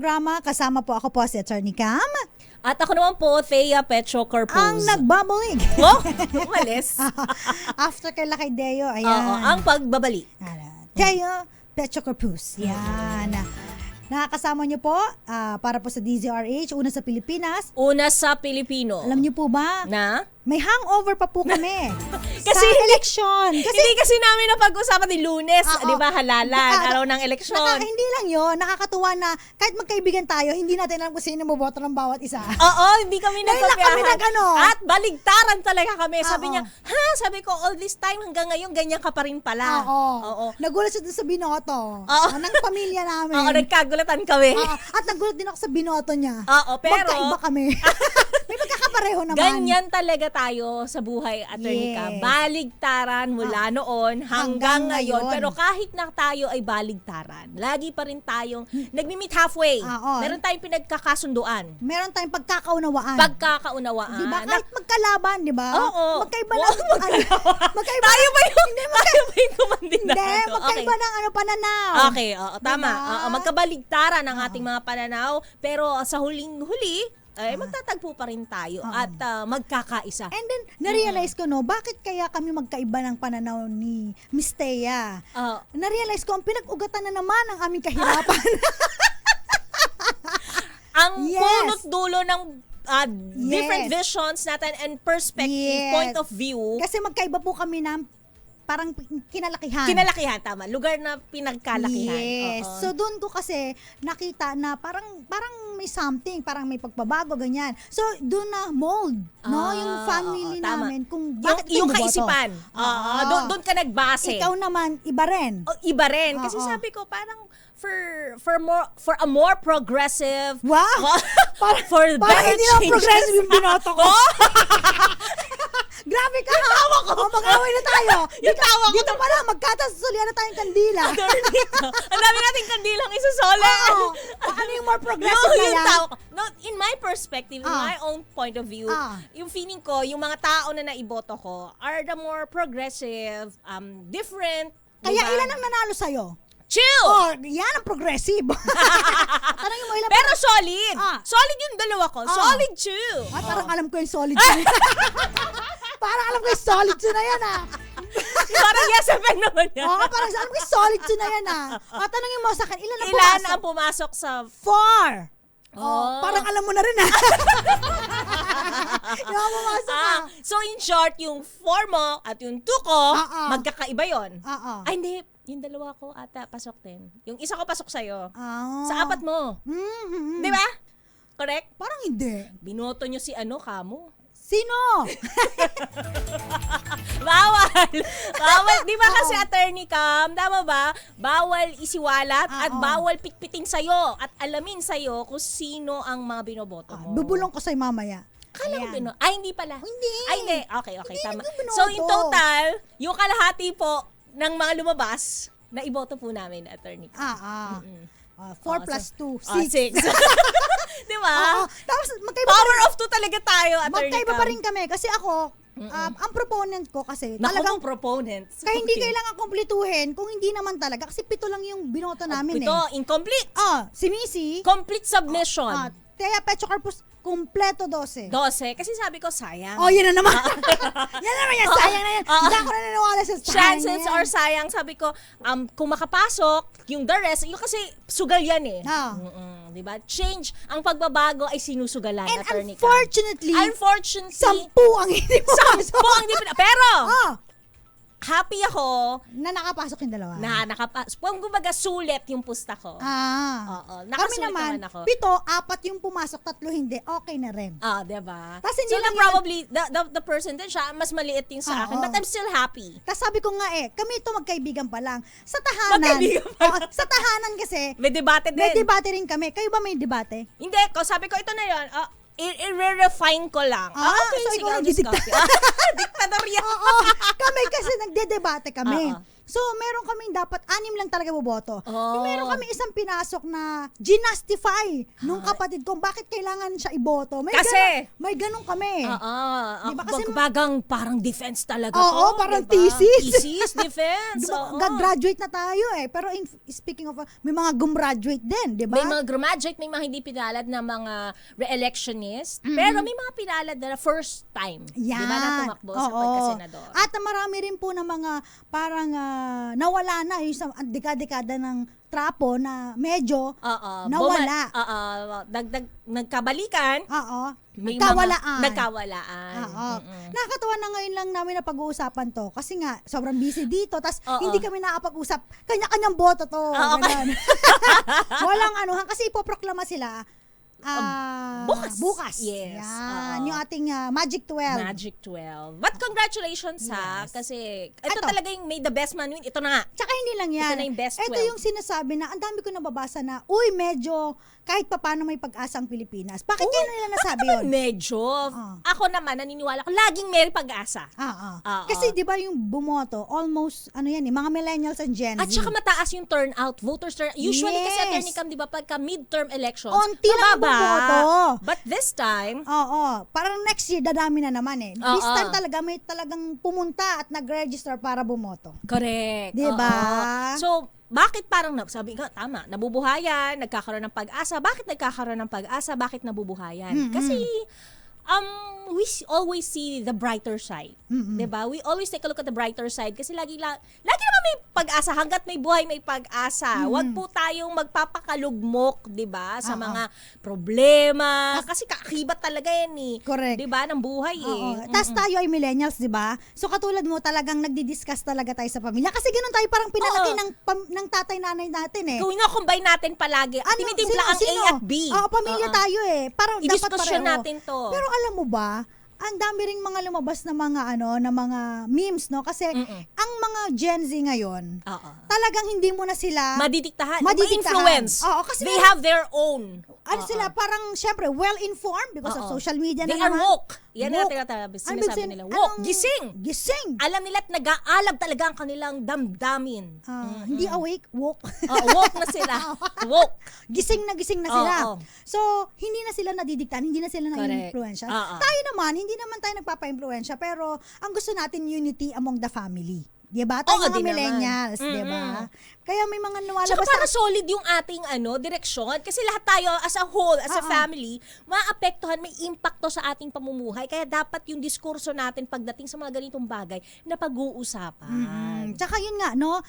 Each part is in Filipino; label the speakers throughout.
Speaker 1: programa. Kasama po ako si Attorney Cam.
Speaker 2: At ako naman po, Thea Petro Corpus.
Speaker 1: Ang nagbabalik.
Speaker 2: Oh, umalis.
Speaker 1: After kay Lakay Deo, ayan.
Speaker 2: Oo, ang pagbabalik.
Speaker 1: Teo Petro Corpus. Yan. Nakakasama niyo po para po sa DZRH, una sa Pilipinas.
Speaker 2: Una sa Pilipino.
Speaker 1: Alam niyo po ba?
Speaker 2: Na?
Speaker 1: May hangover pa po kami.
Speaker 2: Kasi
Speaker 1: sa eleksyon. Kasi
Speaker 2: hindi kasi namin napag-usapan ni Lunes,
Speaker 1: Oo.
Speaker 2: di ba, halalan, araw ng eleksyon.
Speaker 1: Hindi lang yun, nakakatuwa na kahit magkaibigan tayo, hindi natin alam kung sino boboto ng bawat isa.
Speaker 2: Oo, hindi kami
Speaker 1: Dahil lang kami
Speaker 2: nagpapiyahan.
Speaker 1: nag-ano.
Speaker 2: At baligtaran talaga kami. Sabi
Speaker 1: Oo.
Speaker 2: niya, sabi ko, all this time hanggang ngayon, ganyan ka pa rin pala.
Speaker 1: Oo. Nagulat siya dun sa binoto.
Speaker 2: Oo.
Speaker 1: Ng pamilya namin.
Speaker 2: Oo, nagkagulatan kami.
Speaker 1: At nagulat din ako sa binoto niya.
Speaker 2: Oo, pero
Speaker 1: Magkaiba kami. May magkakapareho naman.
Speaker 2: ganyan talaga tayo sa buhay, Attorney Cam.
Speaker 1: Yes.
Speaker 2: Baligtaran mula noon hanggang ngayon. Pero kahit na tayo ay baligtaran, lagi pa rin tayong nagmi-meet halfway.
Speaker 1: Oo.
Speaker 2: Meron tayong pinagkakasunduan.
Speaker 1: Meron tayong pagkakaunawaan.
Speaker 2: Pagkakaunawaan.
Speaker 1: Diba? Kahit magkalaban, diba?
Speaker 2: Oo.
Speaker 1: Magkaiba
Speaker 2: Wow,
Speaker 1: magkaiba
Speaker 2: tayo ba yung, tayo ba yung kumandinado?
Speaker 1: Hindi, magkaiba ng pananaw.
Speaker 2: Okay, oo, tama.
Speaker 1: Diba?
Speaker 2: Oo, magkabaligtaran ang ating mga pananaw, pero sa huling-huli, ay magtatagpo pa rin tayo at magkakaisa.
Speaker 1: And then, na-realize ko, no, bakit kaya kami magkaiba ng pananaw ni Miss Thea? Na-realize ko, ang pinag-ugatan na naman ang aming kahirapan.
Speaker 2: Ang
Speaker 1: Yes.
Speaker 2: punot dulo ng different visions natin and perspective,
Speaker 1: Yes.
Speaker 2: point of view.
Speaker 1: Kasi magkaiba po kami ng parang kinalakihan.
Speaker 2: Kinalakihan, tama. Lugar na pinagkalakihan.
Speaker 1: Yes.
Speaker 2: Oo.
Speaker 1: So doon ko kasi nakita na parang may something, parang may pagbabago ganyan. So doon na mold, no, yung family
Speaker 2: tama.
Speaker 1: namin kung bakit
Speaker 2: yung
Speaker 1: kayo boboto.
Speaker 2: kaisipan. Doon ka nagbase.
Speaker 1: Ikaw naman iba rin.
Speaker 2: Iba rin. Kasi
Speaker 1: Oo.
Speaker 2: sabi ko, parang for a more progressive,
Speaker 1: Wow!
Speaker 2: for
Speaker 1: Parang
Speaker 2: better
Speaker 1: hindi na
Speaker 2: changes.
Speaker 1: progressive yung binoto ko. Grabe ka ha! Tawa ko! Mag-away na tayo!
Speaker 2: Yung tawa ko.
Speaker 1: Dito pala, magkatasulian na tayong kandila.
Speaker 2: Ang dami nating kandilang isusole.
Speaker 1: Oo. Ano yung more progressive na
Speaker 2: yung
Speaker 1: yan?
Speaker 2: tao. No, in my perspective, in my own point of view, yung feeling ko, yung mga tao na naiboto ko are the more progressive, different.
Speaker 1: Kaya
Speaker 2: diba?
Speaker 1: ilan ang nanalo sa'yo?
Speaker 2: Chill!
Speaker 1: Oh, yan ang progressive. Tanongin mo ilan.
Speaker 2: Pero solid. Solid yung dalawa ko. Solid two.
Speaker 1: Parang alam ko yung solid two. Parang alam ko yung solid two na yan
Speaker 2: Parang yes FM naman yan.
Speaker 1: parang alam ko yung solid two na yan tanongin mo sa akin, ilan ang
Speaker 2: Ilan
Speaker 1: pumasok?
Speaker 2: ang pumasok sa...
Speaker 1: 4. Parang alam mo na rin yung pumasok
Speaker 2: So in short, yung 4 mo at yung 2 ko, magkakaiba yon. Ay, hindi. Yung dalawa ko ata pasok din. Yung isa ko pasok sa'yo. Sa 4 mo. Di ba? Correct?
Speaker 1: Parang hindi.
Speaker 2: Binoto nyo si kamo.
Speaker 1: Sino?
Speaker 2: Bawal. Bawal. Di ba kasi Attorney Cam, tama ba? Bawal isiwalat at bawal pitpitin sa'yo at alamin sa'yo kung sino ang mga binoboto mo.
Speaker 1: Bubulong ko sa'yo mamaya.
Speaker 2: Kala ko hindi pala.
Speaker 1: Hindi.
Speaker 2: Ay, hindi. Okay,
Speaker 1: Hindi
Speaker 2: tama.
Speaker 1: nagbibinoto.
Speaker 2: So, in total, yung kalahati po ng mga lumabas, na iboto po namin, Attorney.
Speaker 1: 4 plus 2, 6.
Speaker 2: 6. Di ba?
Speaker 1: Tapos,
Speaker 2: Power of 2 talaga tayo, Attorney.
Speaker 1: magkaiba pa rin kami. Kasi ako, ang proponent ko kasi,
Speaker 2: Talagang
Speaker 1: talagang,
Speaker 2: proponents.
Speaker 1: kaya hindi kailangan kumpletuhin kung hindi naman talaga. Kasi 7 lang yung binoto namin
Speaker 2: Ito, incomplete.
Speaker 1: si Missy,
Speaker 2: Complete submission.
Speaker 1: Thea Petro Corpus, kumpleto 12.
Speaker 2: 12. Kasi sabi ko, sayang.
Speaker 1: Yan na naman. Yan naman yan. Sayang na yan. Hindi ako naniniwala sa sayang
Speaker 2: Chances
Speaker 1: na yan.
Speaker 2: are sayang. Sabi ko, kung makapasok, yung the rest, yung kasi sugal yan diba? Change, ang pagbabago ay sinusugalan,
Speaker 1: And
Speaker 2: Attorney Cam.
Speaker 1: unfortunately, 10 ang hindi mo
Speaker 2: Pero, happy ako
Speaker 1: na nakapasok yung dalawa.
Speaker 2: na kung kumbaga sulit yung pusta ko. Oo,
Speaker 1: Kami
Speaker 2: nakasulit
Speaker 1: naman,
Speaker 2: naman ako.
Speaker 1: 7, 4 yung pumasok, 3 hindi, okay na rin.
Speaker 2: Diba?
Speaker 1: Tas hindi
Speaker 2: So,
Speaker 1: lang
Speaker 2: probably, the percentage, mas maliit yung sa akin,
Speaker 1: Oo.
Speaker 2: but I'm still happy.
Speaker 1: Tapos sabi ko nga kami ito magkaibigan pa lang. Sa tahanan,
Speaker 2: Magkaibigan pa lang.
Speaker 1: sa tahanan kasi,
Speaker 2: May debate din.
Speaker 1: may debate rin kami. Kayo ba may debate?
Speaker 2: Hindi, sabi ko, ito na yun. I-refine ko lang.
Speaker 1: So
Speaker 2: sige,
Speaker 1: ikaw
Speaker 2: I'll
Speaker 1: nagdidikta.
Speaker 2: discuss it. Diktadorya.
Speaker 1: Oo, kami kasi nagdedebate kami. So, meron kaming dapat 6 lang talaga boboto.
Speaker 2: Oh.
Speaker 1: Meron kami isang pinasok na ginastify nung kapatid ko bakit kailangan siya iboto.
Speaker 2: Kasi
Speaker 1: may ganun kami. Diba? Kasi
Speaker 2: bagang parang defense talaga
Speaker 1: Oo,
Speaker 2: to.
Speaker 1: parang
Speaker 2: diba?
Speaker 1: thesis.
Speaker 2: Thesis, defense.
Speaker 1: Diba, gagraduate na tayo eh. Pero speaking of, may mga gumraduate din, di ba?
Speaker 2: May mga graduate, may mga hindi pinalad na mga re-electionist. Pero may mga pinalad na first time.
Speaker 1: Yan.
Speaker 2: Di ba na tumakbo sa
Speaker 1: Oo.
Speaker 2: pagkasenador?
Speaker 1: At marami rin po na mga parang nawala na yung sa dekada-dekada ng trapo na medyo nawala.
Speaker 2: Nagkabalikan.
Speaker 1: Oo.
Speaker 2: May
Speaker 1: Nagkawalaan.
Speaker 2: Nagkawalaan.
Speaker 1: Oo. Nakakatawa na ngayon lang namin na pag-uusapan to. Kasi nga, sobrang busy dito. Tas hindi kami nakapag-usap. Kanya-kanyang boto to. Ganun. Walang anuhan. Kasi ipoproklama sila. Bukas.
Speaker 2: Yes.
Speaker 1: Yan. Yung ating Magic 12.
Speaker 2: Magic 12. But congratulations ha.
Speaker 1: Yes.
Speaker 2: Kasi ito talaga yung may the best man win. Ito na nga.
Speaker 1: Tsaka hindi lang yan.
Speaker 2: Ito na yung best 12.
Speaker 1: Ito yung sinasabi na, ang dami ko nababasa na, uy, medyo kahit papaano may pag-asa ang Pilipinas. Bakit kaya nila nasabi yun?
Speaker 2: Medyo. Ako naman, naniniwala ko, laging may pag-asa.
Speaker 1: Kasi di ba yung bumoto, almost, mga millennials and Gen Z.
Speaker 2: At saka mataas yung turnout, voters turnout. Usually kasi
Speaker 1: Yes.
Speaker 2: Attorney Cam, di ba, pagka midterm elections,
Speaker 1: Onti lang bumoto.
Speaker 2: But this time,
Speaker 1: parang next year, dadami na naman eh. This time talaga, may talagang pumunta at nag-register para bumoto.
Speaker 2: correct.
Speaker 1: Di ba?
Speaker 2: So, bakit parang, sabi nga, tama, nabubuhayan, nagkakaroon ng pag-asa. Bakit nagkakaroon ng pag-asa? Bakit nabubuhayan? Kasi, we always see the brighter side. Diba? We always take a look at the brighter side kasi lagi naman may pag-asa. Hanggat may buhay, may pag-asa. Huwag po tayong magpapakalugmok, diba? Sa mga problema. Kasi kaakibat talaga yan eh.
Speaker 1: Correct.
Speaker 2: Diba? Ng buhay eh.
Speaker 1: Tapos tayo ay millennials, di ba? So katulad mo, talagang nagdi-discuss talaga tayo sa pamilya. Kasi ganun tayo parang pinalaki ng tatay-nanay natin eh.
Speaker 2: Kung combine natin palagi, tinitimpla ang A at B.
Speaker 1: Pamilya tayo eh. Parang dapat
Speaker 2: I-discussion
Speaker 1: pareho.
Speaker 2: natin to.
Speaker 1: Pero alam mo ba, ang dami ring mga lumabas na mga na mga memes, no? Kasi ang mga Gen Z ngayon, talagang hindi mo na sila
Speaker 2: madidiktahan.
Speaker 1: Madidiktahan.
Speaker 2: Influence.
Speaker 1: Kasi
Speaker 2: they have their own.
Speaker 1: Sila parang, syempre, well-informed because of social media
Speaker 2: they
Speaker 1: na naman.
Speaker 2: are woke. Yan ang sinasabi nila. Woke.
Speaker 1: Gising.
Speaker 2: Alam nila at nag-aalab talaga ang kanilang damdamin.
Speaker 1: Hindi awake, woke.
Speaker 2: Woke na sila. Woke.
Speaker 1: Gising na sila. So, hindi na sila nadidiktahan, hindi na sila na-influensya. Tayo naman, hindi naman tayo nagpapa-influensya, pero ang gusto natin unity among the family. Diba? Tayo mga millennials, diba? Kaya may mga lumalabas.
Speaker 2: Tsaka para solid yung ating direksyon. Kasi lahat tayo as a whole, as a family, maapektuhan, may impacto sa ating pamumuhay. Kaya dapat yung diskurso natin pagdating sa mga ganitong bagay na pag-uusapan.
Speaker 1: Tsaka yun nga, no?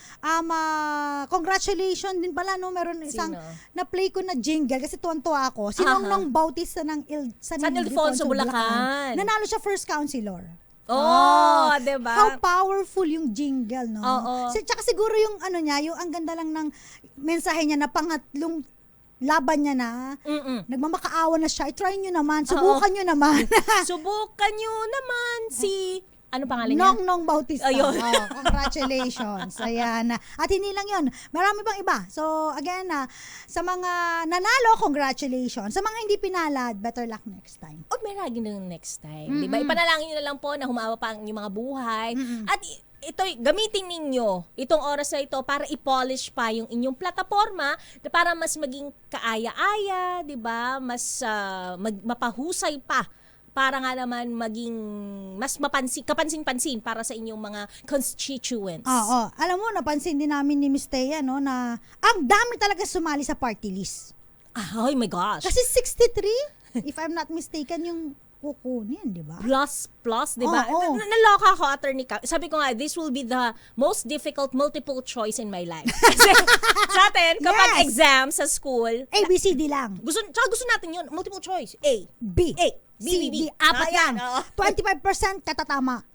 Speaker 1: Congratulations din pala, no? Meron isang na-play ko na jingle kasi tuwan-tuwa ako. Si Nongnong Bautista ng San Ildefonso, Bulacan. Nanalo siya first councilor.
Speaker 2: Diba?
Speaker 1: How powerful yung jingle, no? Tsaka siguro yung yung ang ganda lang ng mensahe niya na pangatlong laban niya na, nagmamakaawa na siya, i-try nyo naman, subukan nyo naman.
Speaker 2: Subukan nyo naman si... Ano pangalan niya?
Speaker 1: Nongnong Bautista. Congratulations. Ayan. At hindi lang yun. Marami pang iba. So, again, sa mga nanalo, congratulations. Sa mga hindi pinalad, better luck next time.
Speaker 2: May lagi na next time. Diba? Ipanalangin nyo na lang po na humawa pa ang inyong mga buhay. At ito, gamitin ninyo itong oras na ito para i-polish pa yung inyong plataforma para mas maging kaaya-aya, diba? Mas mapahusay pa para nga naman maging mas kapansin-pansin para sa inyong mga constituents.
Speaker 1: Alam mo, napansin din namin ni Miss Thea, no, na ang dami talaga sumali sa party list.
Speaker 2: Oh my gosh.
Speaker 1: Kasi 63, if I'm not mistaken, yung kukunin, di ba?
Speaker 2: Plus, di ba? Naloka ako, Attorney Cam. Sabi ko nga, this will be the most difficult multiple choice in my life. Kasi sa atin, kapag exam sa school,
Speaker 1: ABCD lang.
Speaker 2: Gusto natin yun, multiple choice. A,
Speaker 1: B, C, D, apat yan. 25% katatama.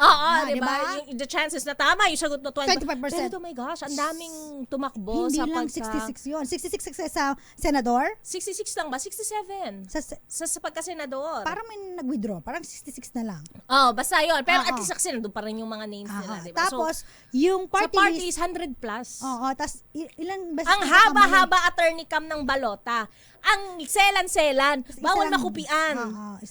Speaker 2: diba? The chances na tama, yung sagot na 25%. Pero oh my gosh, ang daming tumakbo
Speaker 1: hindi
Speaker 2: sa
Speaker 1: lang 66 yun. 66 sa senador?
Speaker 2: 66 lang ba? 67. Sa pagka-senador.
Speaker 1: Parang may nag-withdraw. Parang 66 na lang.
Speaker 2: Basta yun. Pero at least kasi nandun pa rin yung mga names nila, diba?
Speaker 1: Tapos, yung party
Speaker 2: list 100 plus.
Speaker 1: Tapos, ilan ba?
Speaker 2: Ang haba-haba, Attorney Cam, ng balota. ang selan-selan. Bawal makupian.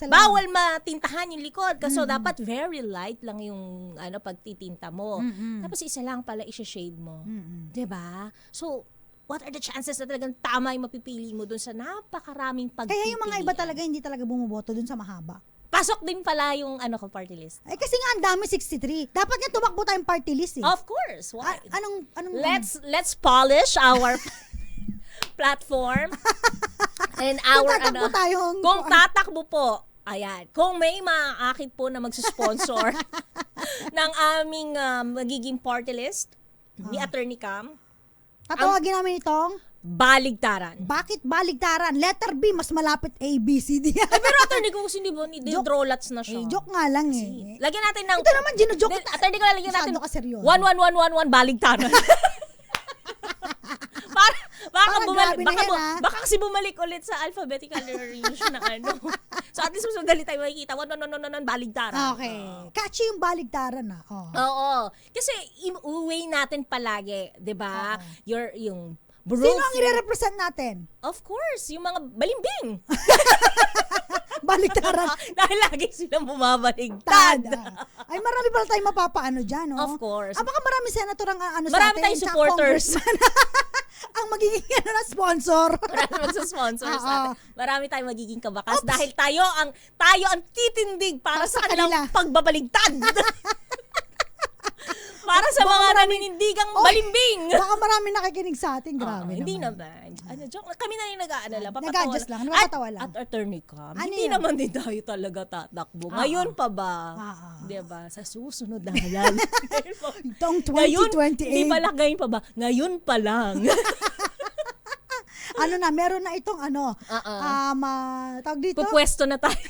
Speaker 2: Bawal matintahan yung likod. Kasi dapat very light lang yung pagtitinta mo. Tapos isa lang pala i-shade mo. 'Di ba? So, what are the chances na talagang tama yung mapipili mo dun sa napakaraming pagpipilian?
Speaker 1: Kaya yung mga iba talaga hindi talaga bumoboto dun sa mahaba.
Speaker 2: Pasok din pala yung party list.
Speaker 1: Kasi nga ang dami 63. Dapat nga tumakbo tayong party list eh.
Speaker 2: Of course. Why?
Speaker 1: Anong
Speaker 2: Let's polish our platform and our kung tatakbo po, ayan, kung may maaakit po na magsusponsor ng aming magiging party list ni Attorney Cam,
Speaker 1: tatawagin namin itong
Speaker 2: baligtaran.
Speaker 1: Bakit baligtaran? Letter B, mas malapit A, B, C, D.
Speaker 2: Pero attorney ko hindi ba, drawlats na siya.
Speaker 1: Joke nga lang eh.
Speaker 2: Lagyan natin ng...
Speaker 1: Ito naman, gino-joke.
Speaker 2: Attorney ko lagyan natin
Speaker 1: Masyado ka seryoso.
Speaker 2: 11111 baligtaran. Baka kasi bumalik ulit sa alphabetical arrange na So at least mas madali tayo makikita. 11111 baligtaran.
Speaker 1: Okay. Catchy yung baligtaran na.
Speaker 2: Oo. Kasi way natin palagi, 'di ba? Yung
Speaker 1: sino ang i-represent natin?
Speaker 2: Of course, yung mga balimbing.
Speaker 1: Baligtaran.
Speaker 2: Dahil lagi silang bumabaligtad.
Speaker 1: Ay, marami pala tayong mapapaano dyan, no?
Speaker 2: Of course.
Speaker 1: Baka marami senator ang sa atin.
Speaker 2: Marami tayong supporters.
Speaker 1: ang magiging sponsor.
Speaker 2: Marami magsa-sponsor sa atin. Marami tayong magiging kabakas. Dahil tayo ang titindig para sa kanilang pagbabaligtad. Para sa mga naninindigang balimbing.
Speaker 1: Baka marami nakikinig sa atin. Grabe naman.
Speaker 2: Hindi naman. Joke. Kami na yung nag-aalala.
Speaker 1: Nag-adjust lang. Napapatawa lang.
Speaker 2: At attorney ka. Hindi naman din tayo talaga tatakbo. Ngayon pa ba? Diba? Sa susunod na halal.
Speaker 1: Itong 2028.
Speaker 2: Hindi pala ngayon pa ba? Ngayon pa lang.
Speaker 1: Meron na itong tawag dito?
Speaker 2: Pupwesto na tayo.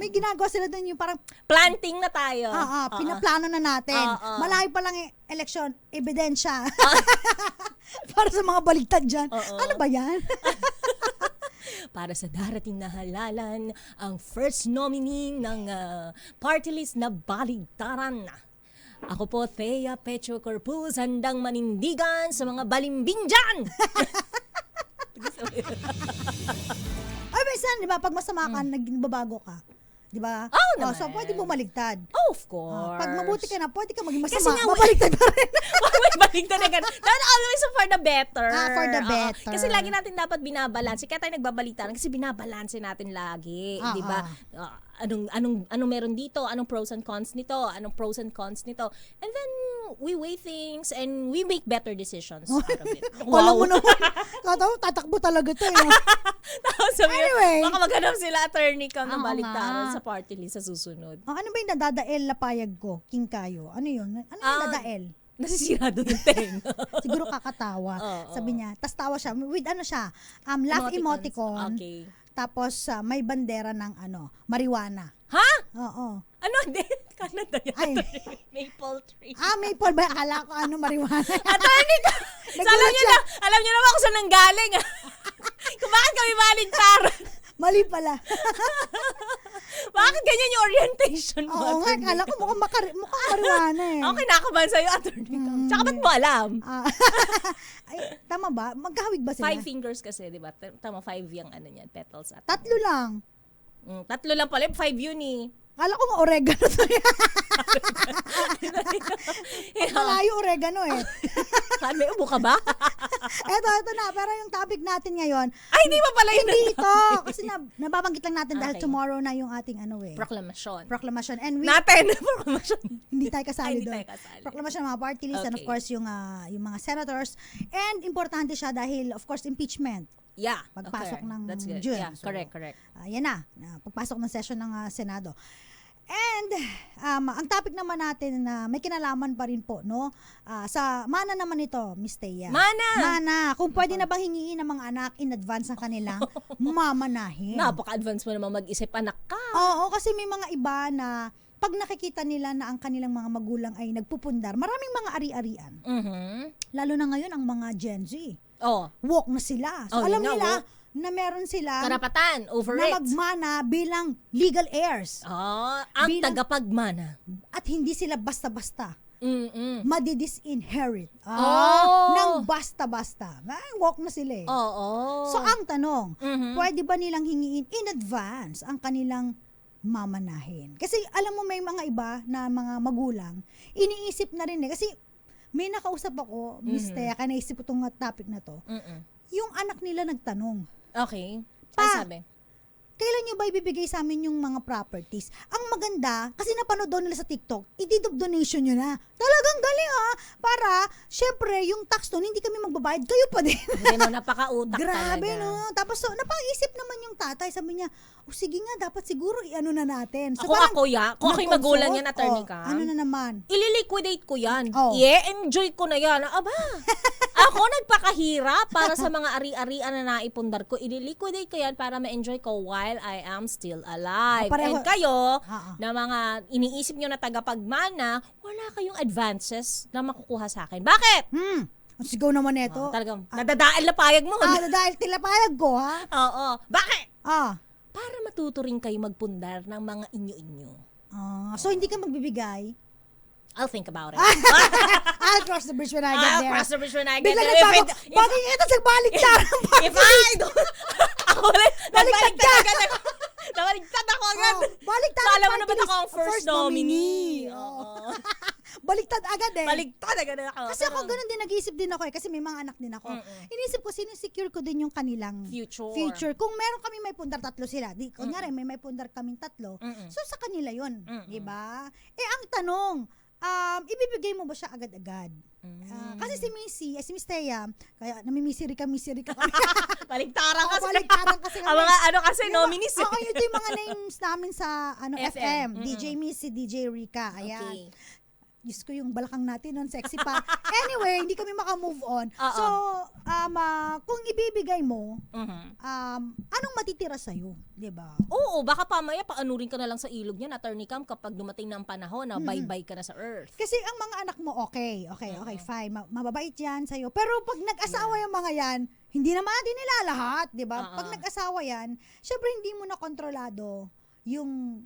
Speaker 1: May ginagawa sila doon yung parang
Speaker 2: planting na tayo.
Speaker 1: Pinaplano na natin. Malayo pa lang eleksyon, ebidensya. Para sa mga baligtad dyan. Ano ba yan?
Speaker 2: Para sa darating na halalan, ang first nominee ng party list na baligtaran. Ako po, Thea Pecho Corpus, handang manindigan sa mga balimbing dyan!
Speaker 1: Ay, minsan, di ba, pag masama ka, nagbabago ka. Di ba?
Speaker 2: Naman.
Speaker 1: So, pwede bumaligtad.
Speaker 2: Of course.
Speaker 1: Pag mabuti ka na, pwede ka maging masama.
Speaker 2: Kasi nga,
Speaker 1: mabaligtad pa rin.
Speaker 2: Mabaligtad na gano'n. Always for the better.
Speaker 1: For the better.
Speaker 2: Kasi lagi natin dapat binabalanse. Kaya tayo nagbabalita kasi binabalanse natin lagi. Di ba? Anong meron dito? Anong pros and cons nito? Anong pros and cons nito? And then, we weigh things and we make better decisions out of it.
Speaker 1: Wow. Alam mo naman. Tatakbo talaga to eh.
Speaker 2: Anyway. Baka maghanap sila attorney ka ng baligtaran sa party list sa susunod.
Speaker 1: Ano ba yung nadadael na payag ko? King Kayo. Ano yun? Ano yung nadadael?
Speaker 2: Nasisirado yung tenga.
Speaker 1: Siguro kakatawa. Sabi niya. Tapos tawa siya. With laugh emoticon.
Speaker 2: Okay.
Speaker 1: Tapos may bandera ng marijuana.
Speaker 2: Ha?
Speaker 1: Oo.
Speaker 2: Ano? Canada yan. Maple tree.
Speaker 1: Maple ba? Akala ko marijuana.
Speaker 2: Attorney ka! Alam niyo naman kung saan nanggaling. Kung bakit kami baligtaran.
Speaker 1: Mali pala.
Speaker 2: Bakit ganyan yung orientation mo?
Speaker 1: Oo nga, akala ko mukhang marijuana eh.
Speaker 2: Ako kinakabahan sa'yo, attorney ka. Tsaka ba't mo alam?
Speaker 1: Ay, tama ba? Magkahawig ba sila?
Speaker 2: 5 fingers kasi, di ba? Tama, 5 yung petals.
Speaker 1: 3 lang.
Speaker 2: 3 lang pala, 5 yun eh.
Speaker 1: Akala ko nga oregano to. Malayo oregano eh.
Speaker 2: May ubo ka ba?
Speaker 1: Eto na. Pero yung topic natin ngayon.
Speaker 2: Ay, hindi pa pala yun.
Speaker 1: Hindi ito. Kasi nababanggit lang natin dahil tomorrow na yung ating Proclamation. And
Speaker 2: Proclamation.
Speaker 1: Hindi tayo kasali doon. Proclamation ng mga party list and of course yung mga senators. And importante siya dahil of course impeachment.
Speaker 2: Yeah.
Speaker 1: Pagpasok ng
Speaker 2: June.
Speaker 1: Yeah,
Speaker 2: so, correct.
Speaker 1: Yan na. Pagpasok ng session ng Senado. And ang topic naman natin na may kinalaman pa rin po, no? Sa mana naman ito, Miss Thea. Mana. Kung pwede na bang hingiin ng mga anak in advance ang kanilang mamanahin.
Speaker 2: Napaka-advance mo naman mag-isip, anak ka.
Speaker 1: Oo, kasi may mga iba na pag nakikita nila na ang kanilang mga magulang ay nagpupundar, maraming mga ari-arian. Lalo na ngayon ang mga Gen Z. Woke na sila. So alam nila na meron sila
Speaker 2: karapatan over it
Speaker 1: na magmana bilang legal heirs.
Speaker 2: Ang tagapagmana.
Speaker 1: At hindi sila basta-basta madidisinherit. Nang basta-basta. Walk na sila eh. So, ang tanong, pwede ba nilang hingiin in advance ang kanilang mamanahin? Kasi alam mo, may mga iba na mga magulang, iniisip na rin eh. Kasi may nakausap ako, Miss Thea, naisip ko itong topic na to. Yung anak nila nagtanong.
Speaker 2: Okay.
Speaker 1: Pa,
Speaker 2: Ano sabi?
Speaker 1: Kailan nyo ba ibibigay sa amin yung mga properties? Ang maganda, kasi napanood daw nila sa TikTok, i-deed of donation nyo na. Talagang galing Para, syempre, yung tax doon, hindi kami magbabayad, kayo pa din.
Speaker 2: Hindi no, napaka-utak
Speaker 1: Grabe
Speaker 2: talaga.
Speaker 1: no. Tapos napaisip naman yung tatay, sabi niya, sige nga, dapat siguro i-ano na natin. So,
Speaker 2: Kung ako'y magulang yan, attorney ka.
Speaker 1: Ano na naman?
Speaker 2: Ililiquidate ko yan.
Speaker 1: Oh.
Speaker 2: enjoy ko na yan. Aba, ako nagpakahirap para sa mga ari-arian na naipundar ko. Ililiquidate ko yan para ma-enjoy ko while I am still alive.
Speaker 1: Pareho.
Speaker 2: And kayo, na mga iniisip nyo na tagapagmana, wala kayong advances na makukuha sa akin. Bakit?
Speaker 1: Sigaw naman ito.
Speaker 2: Talagang, nadadaal na payag mo.
Speaker 1: Dahil tilapayag ko, ha?
Speaker 2: Oo. Bakit?
Speaker 1: Ah.
Speaker 2: Para matuto rin kayo magpundar ng mga inyo-inyo.
Speaker 1: So, hindi ka magbibigay?
Speaker 2: I'll think about it.
Speaker 1: I'll cross the bridge when I get there.
Speaker 2: I'll cross the bridge when I get
Speaker 1: Bigla
Speaker 2: there.
Speaker 1: nagbago, bakit ito sa baliktar?
Speaker 2: If I don't, ako ulit,
Speaker 1: Baliktad ka.
Speaker 2: Nabaliktad ako agad.
Speaker 1: Baliktad.
Speaker 2: So, alam mo na ba't ako ang first nominee?
Speaker 1: Oo. Baliktad agad eh.
Speaker 2: Baliktad agad ako.
Speaker 1: Kasi ako ganun din, nag-iisip din ako eh. Kasi may mga anak din ako. Inisip ko, sinisecure ko din yung kanilang future. Kung meron kami may pundar, 3 sila. Kunyari, may pundar kaming 3. So, sa kanila yun. Diba? Ang tanong, ibibigay mo ba siya agad-agad? Kasi si Miss Thea, kaya namimissiri kami.
Speaker 2: Baliktaran kasi.
Speaker 1: Baliktaran kasi kami.
Speaker 2: Ang mga kasi nominees.
Speaker 1: Oo, ito yung mga names namin sa FM. DJ Missy, DJ Rica. Ayan.
Speaker 2: Okay.
Speaker 1: Diyos ko, yung balakang natin nun, sexy pa. Anyway, hindi kami makamove on. So, kung ibibigay mo, anong matitira sa'yo? Diba?
Speaker 2: Oo, baka pamaya paanurin ka na lang sa ilog niyan, attorney Cam, kapag dumating na ang panahon na bye-bye ka na sa earth.
Speaker 1: Kasi ang mga anak mo, okay, fine. Mababait yan sa'yo. Pero pag nag-asawa yung mga yan, hindi naman natin nila lahat, diba? Pag nag-asawa yan, syempre hindi mo na kontrolado yung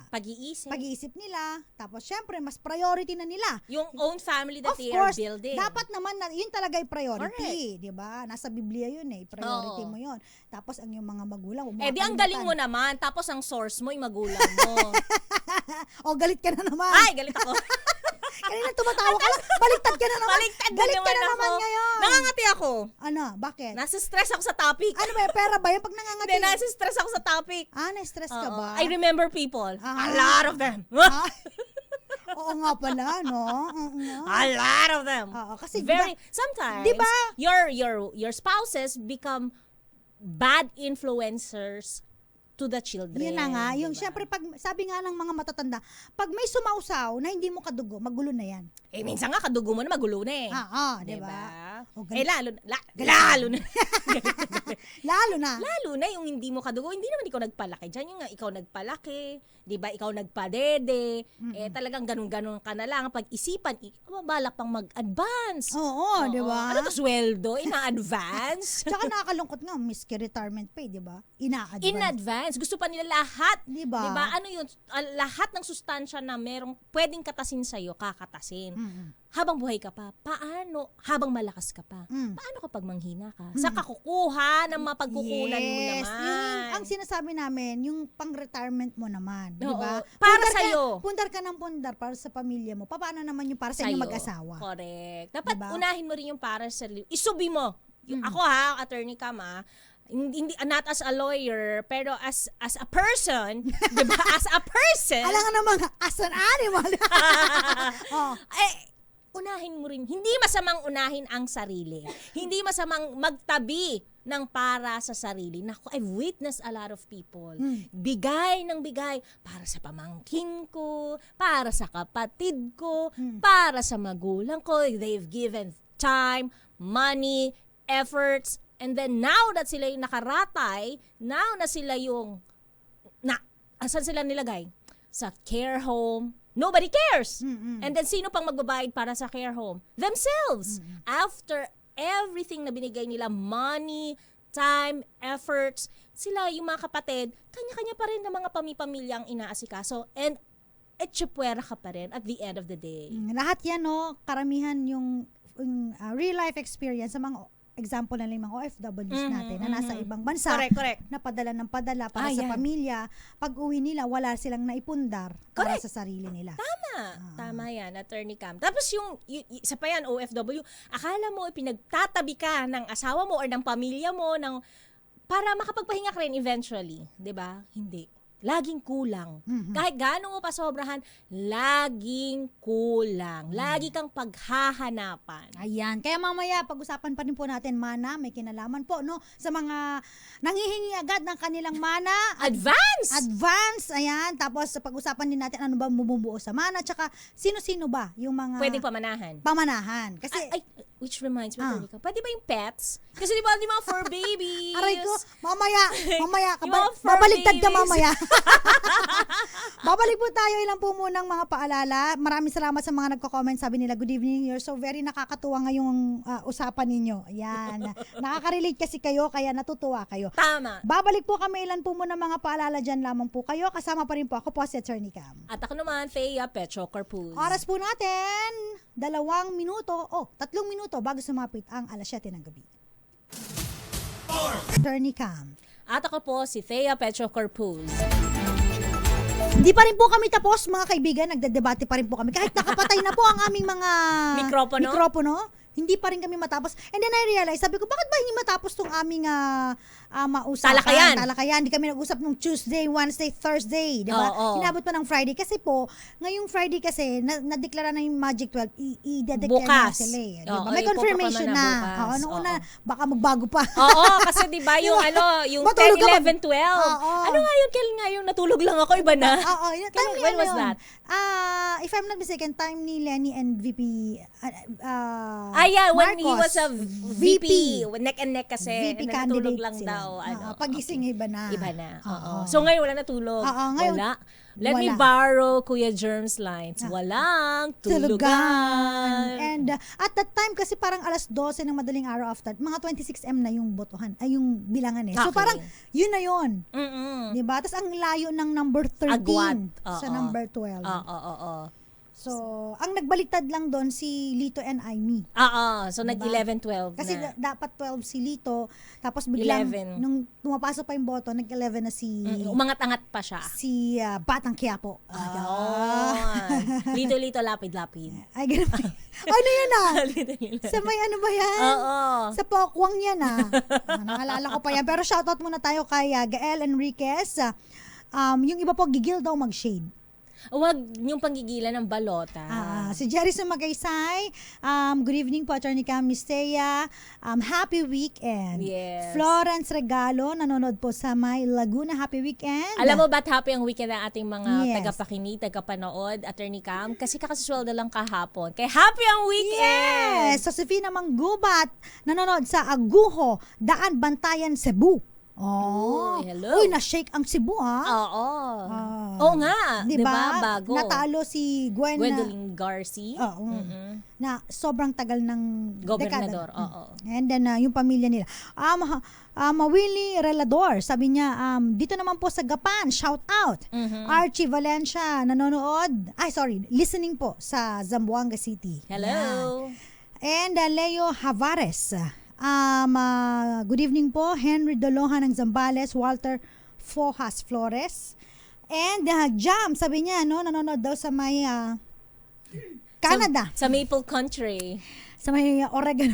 Speaker 1: pag-iisip nila. Tapos, syempre, mas priority na nila.
Speaker 2: Yung own family that
Speaker 1: of
Speaker 2: they
Speaker 1: course,
Speaker 2: are building.
Speaker 1: Dapat naman, yun talaga yung priority. Diba? Nasa Biblia yun eh. Priority mo yun. Tapos, ang yung mga magulang.
Speaker 2: Di ang galing mo naman. Tapos, ang source mo, yung magulang mo.
Speaker 1: Galit ka na naman.
Speaker 2: Ay, galit ako.
Speaker 1: Kanina tumatawa ka lang. Baliktad ka na naman. Galit ka na naman ngayon.
Speaker 2: Nangangati ako.
Speaker 1: Ano? Bakit?
Speaker 2: Nasa-stress ako sa topic.
Speaker 1: Ano ba? Pera ba yan pag nangangati?
Speaker 2: Hindi, nasa-stress ako sa topic.
Speaker 1: Na-stress ka ba?
Speaker 2: I remember people. A lot of them.
Speaker 1: Oo nga pala, no?
Speaker 2: A lot of them.
Speaker 1: Kasi
Speaker 2: sometimes,
Speaker 1: diba?
Speaker 2: your spouses become bad influencers to the children.
Speaker 1: Yun na nga. Yung syempre, pag, sabi nga ng mga matatanda, pag may sumausaw na hindi mo kadugo, magulo na yan.
Speaker 2: Minsan nga kadugo mo na magulo na eh.
Speaker 1: Diba?
Speaker 2: Lalo na. Lalo na yung hindi mo kadugo. Hindi naman ikaw nagpalaki dyan. Yung nga, ikaw nagpalaki. Diba? Ikaw nagpadede. Talagang ganun-ganun ka na lang. Pag-isipan, balak pang mag-advance.
Speaker 1: Oo, diba?
Speaker 2: Ano to, sweldo? Ina-advance?
Speaker 1: Tsaka nakakalungkot nga, miski retirement pay, diba? Ina-advance.
Speaker 2: In advance. Gusto pa nila lahat.
Speaker 1: Diba?
Speaker 2: Ano yun? Lahat ng sustansya na merong pwedeng katasin sa'yo, kakatasin. Habang buhay ka pa, paano? Habang malakas ka pa, paano kapag manghina ka? Sa kakukuha ng mapagkukunan mo naman.
Speaker 1: Yung, ang sinasabi namin, yung pang-retirement mo naman. Diba?
Speaker 2: Para sa'yo.
Speaker 1: Pundar ka ng pundar para sa pamilya mo. Paano naman yung para sa inyo mag-asawa?
Speaker 2: Correct. Dapat
Speaker 1: diba?
Speaker 2: unahin mo rin yung para sa isubi mo. Ako attorney Cam, hindi not as a lawyer pero as a person, 'di ba? As a person.
Speaker 1: Alam nga naman as an animal.
Speaker 2: Unahin mo rin. Hindi masamang unahin ang sarili. Hindi masamang magtabi ng para sa sarili. Naku, I've witnessed a lot of people. Bigay ng bigay para sa pamangkin ko, para sa kapatid ko, para sa magulang ko. They've given time, money, efforts, and then now that sila yung nakaratay, now na sila yung, asan sila nilagay? Sa care home. Nobody cares. And then sino pang magbabayad para sa care home? Themselves. After everything na binigay nila, money, time, efforts, sila yung mga kapatid, kanya-kanya pa rin ng mga pamilya ang inaasikaso. And etsipwera ka pa rin at the end of the day.
Speaker 1: Lahat yan, no, karamihan yung real life experience sa mga example na lang mga OFWs natin na nasa ibang bansa,
Speaker 2: Correct.
Speaker 1: na padala ng padala para sa pamilya. Pag uwi nila, wala silang naipundar para sa sarili nila.
Speaker 2: Tama yan, Attorney Cam. Tapos yung isa pa yan, OFW, akala mo pinagtatabi ka ng asawa mo or ng pamilya mo para makapagpahinga ka rin eventually. 'Di ba? Hindi. Laging kulang. Kahit gaano mo pa sobrahan, laging kulang. Lagi kang paghahanapan.
Speaker 1: Ayan. Kaya mamaya, pag-usapan pa rin po natin mana, may kinalaman po, no? Sa mga nanghihingi agad ng kanilang mana. Advance! Ayan. Tapos, pag-usapan din natin ano ba bumubuo sa mana, tsaka sino-sino ba yung mga...
Speaker 2: Pwedeng pamanahan.
Speaker 1: Kasi...
Speaker 2: Which reminds me, Monica, pwede ba yung pets? Kasi di ba, di mga fur babies?
Speaker 1: Aray ko, mamaya,
Speaker 2: Yung mga fur
Speaker 1: babaligtad ka
Speaker 2: babies.
Speaker 1: mamaya. Babalik po tayo, ilang po munang mga paalala. Maraming salamat sa mga nagko-comment. Sabi nila, good evening, you're so very nakakatuwa ngayong usapan ninyo. Ayan. Nakaka-relate kasi kayo, kaya natutuwa kayo.
Speaker 2: Tama.
Speaker 1: Babalik po kami, ilan po muna mga paalala dyan lamang po kayo. Kasama pa rin po ako po si Attorney Cam.
Speaker 2: At ako naman, Thea Petro Corpuz.
Speaker 1: Oras po natin, 3 minuto bago sumapit ang alas 7 ng gabi. Attorney Cam.
Speaker 2: At ako po, si Thea Petro Corpuz.
Speaker 1: Hindi pa rin po kami tapos, mga kaibigan. Nagdedebate pa rin po kami. Kahit nakapatay na po ang aming mga mikropono, hindi pa rin kami matapos. And then I realized, sabi ko, bakit ba hindi matapos tong aming usapan? Talakayan. Hindi kami nag-usap nung Tuesday, Wednesday, Thursday. Diba? Hinabot pa ng Friday. Kasi po, ngayong Friday kasi, nadeklara na yung Magic 12, i-dedeclare na sila eh. Diba? May confirmation na. Nung una, baka magbago pa.
Speaker 2: Kasi diba yung yung 10, 11, 12. Ano nga yun? Kailan nga yung natulog lang ako, iba na? When was that?
Speaker 1: If I'm not mistaken, time ni Lenny and VP
Speaker 2: when
Speaker 1: Marcos,
Speaker 2: he was a VP. Neck and neck kasi.
Speaker 1: VP candidate
Speaker 2: lang
Speaker 1: sila.
Speaker 2: daw.
Speaker 1: Pagising iba na.
Speaker 2: Iba na. So ngayon wala natulog.
Speaker 1: Ngayon,
Speaker 2: wala. Let me borrow Kuya Germs lines. Walang tulugan.
Speaker 1: And at that time kasi parang alas 12 ng madaling araw after, mga 26M na yung botohan, ay yung bilangan eh. So parang yun na yun. Diba? Tapos ang layo ng number 13 sa number 12. So, ang nagbaliktad lang doon si Lito and Aimee.
Speaker 2: So nag-11, 12
Speaker 1: Kasi
Speaker 2: na.
Speaker 1: dapat 12 si Lito, tapos biglang
Speaker 2: 11.
Speaker 1: nung tumapasok pa yung boto, nag-11 na si
Speaker 2: umangat-angat pa siya.
Speaker 1: si Batang Quiapo.
Speaker 2: Lito, lapid-lapid.
Speaker 1: Ay, ganun ba? Ano yan Sa may ano ba yan? Sa pokwang yan naalala ko pa yan. Pero shoutout muna tayo kay Gael Enriquez. Yung iba po, gigil daw mag-shade.
Speaker 2: Huwag yung panggigilan ng balota.
Speaker 1: Si Jerison Magaysay, good evening po, Attorney Cam, Miss Thea. Happy weekend.
Speaker 2: Yes.
Speaker 1: Florence Regalo, nanonood po sa may Laguna. Happy weekend.
Speaker 2: Alam mo ba't happy ang weekend ng ating mga tagapakinig, tagapanood, Attorney Cam? Kasi kakasweldo lang kahapon. Kaya happy ang weekend!
Speaker 1: Yes! Josefina Manggubat, nanonood sa Aguho, Daan, Bantayan, Cebu.
Speaker 2: Hello.
Speaker 1: Uy, na-shake ang Cebu
Speaker 2: Oo nga. Diba? Bago.
Speaker 1: Natalo si
Speaker 2: Gwendolyn Garcia.
Speaker 1: Na sobrang tagal ng
Speaker 2: gobernador.
Speaker 1: And then, yung pamilya nila. Willie Relador, sabi niya, dito naman po sa Gapan, shout out. Archie Valencia, nanonood. Listening po sa Zamboanga City.
Speaker 2: Hello.
Speaker 1: And Leo Havares, good evening po, Henry Dolohan ng Zambales, Walter Fojas Flores. And Jam, sabi niya, nanonood daw sa may Canada.
Speaker 2: Sa Maple Country.
Speaker 1: Sa may oregano.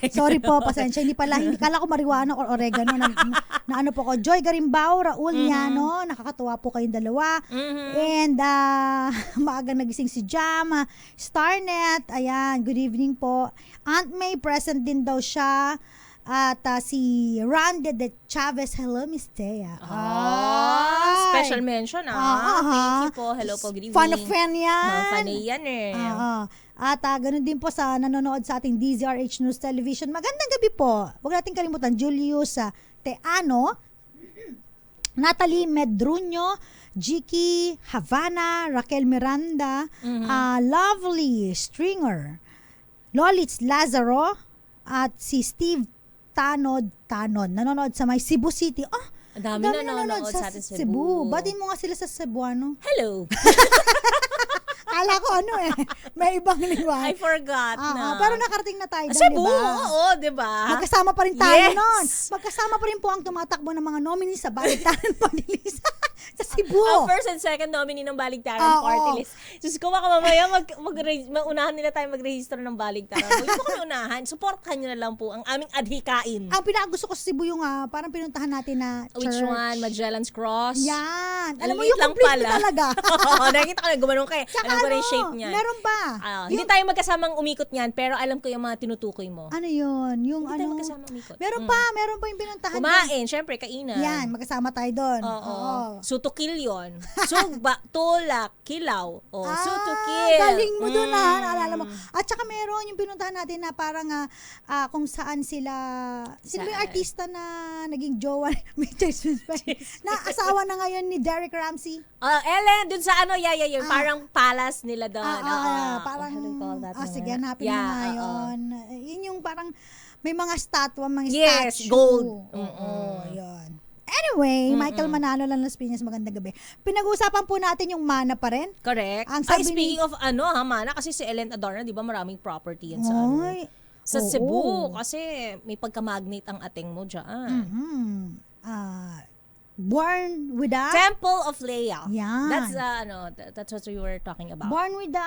Speaker 1: Sorry po, pasensya. Hindi kala ko marijuana or oregano. na ano po ko. Joy Garimbao, Raul Llano, nakakatuwa po kayong dalawa. And maagang nagising si Jam, Starnet, ayan, good evening po. Aunt May, present din daw siya. At si Randy de Chavez, hello Miss Thea.
Speaker 2: Special mention Thank you po. Hello po, good evening.
Speaker 1: Fan yan.
Speaker 2: Fan yan
Speaker 1: At ganun din po sa nanonood sa ating DZRH News Television. Magandang gabi po. Huwag natin kalimutan, Julius Teano, Natalie Medruño, Jiki Havana, Raquel Miranda, Lovely Stringer, Lolitz Lazaro, at si Steve Tanon. Nanonood sa may Cebu City.
Speaker 2: Ang dami na nanonood sa atin Cebu.
Speaker 1: Batiin mo nga sila sa Cebuano.
Speaker 2: Hello.
Speaker 1: Kala ko may ibang liwan.
Speaker 2: I forgot na.
Speaker 1: Pero nakarating na tayo doon,
Speaker 2: Cebu,
Speaker 1: diba?
Speaker 2: oo, diba?
Speaker 1: Magkasama pa rin tayo
Speaker 2: Yes.
Speaker 1: noon. Magkasama pa rin po ang tumatakbo ng mga nominees sa Baliktaran Party List sa Cebu.
Speaker 2: Ang first and second nominee ng Baliktaran Party List. Diyos ko, baka mamaya maunahan nila tayo mag-register ng Baliktaran. Huwag po kami unahan. Supportahan nyo na lang po ang aming adhikain.
Speaker 1: Ang pinakagusto ko sa Cebu yung parang pinuntahan natin na church.
Speaker 2: Which one? Magellan's Cross?
Speaker 1: Yan. Alam mo
Speaker 2: Liit
Speaker 1: yung
Speaker 2: lang
Speaker 1: complete
Speaker 2: pala.
Speaker 1: mo talaga.
Speaker 2: Oo, nakikita ko na gumanong kayo. Alam ko na yung shape niyan.
Speaker 1: Meron pa.
Speaker 2: Hindi tayo magkasamang umikot niyan, pero alam ko yung mga tinutukoy mo.
Speaker 1: Ano yun? Yung
Speaker 2: Hindi tayo magkasama umikot.
Speaker 1: Meron pa yung pinuntahan.
Speaker 2: Kumain, syempre, kainan.
Speaker 1: Yan, magkasama tayo doon.
Speaker 2: Oo. Sutukil yun. Sugba, tulak, kilaw. Sutukil.
Speaker 1: Galing mo doon naalala mo. At saka meron yung pinuntahan natin na parang kung saan sila ba yung artista na naging jowa na asawa na ngayon ni Derek Ramsey?
Speaker 2: Ellen, dun sa yung parang palace nila doon.
Speaker 1: Parang,
Speaker 2: how do you call that?
Speaker 1: sige, hanapin mo nga yun. Yun yung parang, may mga statue, mga
Speaker 2: yes,
Speaker 1: statue.
Speaker 2: gold.
Speaker 1: Oo, yun. Anyway, Michael Manalo lang Las Piñas, magandang gabi. Pinag-uusapan po natin yung mana pa rin.
Speaker 2: Correct.
Speaker 1: Ang sabi
Speaker 2: speaking of mana, kasi si Ellen Adorna, di ba maraming property yan sa
Speaker 1: oo.
Speaker 2: Cebu. Kasi may pagka-magnate ang ating mo dyan.
Speaker 1: Born with a
Speaker 2: Temple of Leia.
Speaker 1: Yan.
Speaker 2: That's what we were talking about.
Speaker 1: Born with the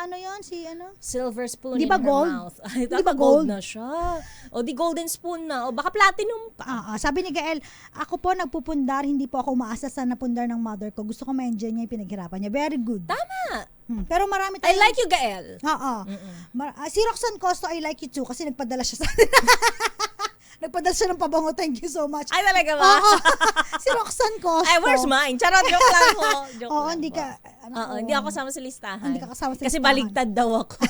Speaker 2: Silver spoon
Speaker 1: Di
Speaker 2: in
Speaker 1: ba
Speaker 2: her
Speaker 1: gold?
Speaker 2: mouth.
Speaker 1: Di ba
Speaker 2: gold
Speaker 1: gold?
Speaker 2: na siya. O di golden spoon na. O baka platinum pa.
Speaker 1: Sabi ni Gael, ako po nagpupundar, hindi po ako umaasa sa napundar ng mother ko. Gusto ko ma-enjoy niya yung pinaghirapan niya. Very good.
Speaker 2: Tama.
Speaker 1: Pero marami
Speaker 2: I like you, Gael.
Speaker 1: Oo. Si Roxanne Costo, I like you too kasi nagpadala siya sa atin. Nagpadala siya ng pabango. Thank you so much.
Speaker 2: Ay, talaga ba?
Speaker 1: Oo. Si Roxanne Costo.
Speaker 2: Ay, where's mine? Charot, joke lang po.
Speaker 1: Oo, hindi ka.
Speaker 2: Hindi ako kasama sa listahan.
Speaker 1: Hindi ka kasama sa
Speaker 2: Kasi
Speaker 1: listahan.
Speaker 2: baligtad daw ako.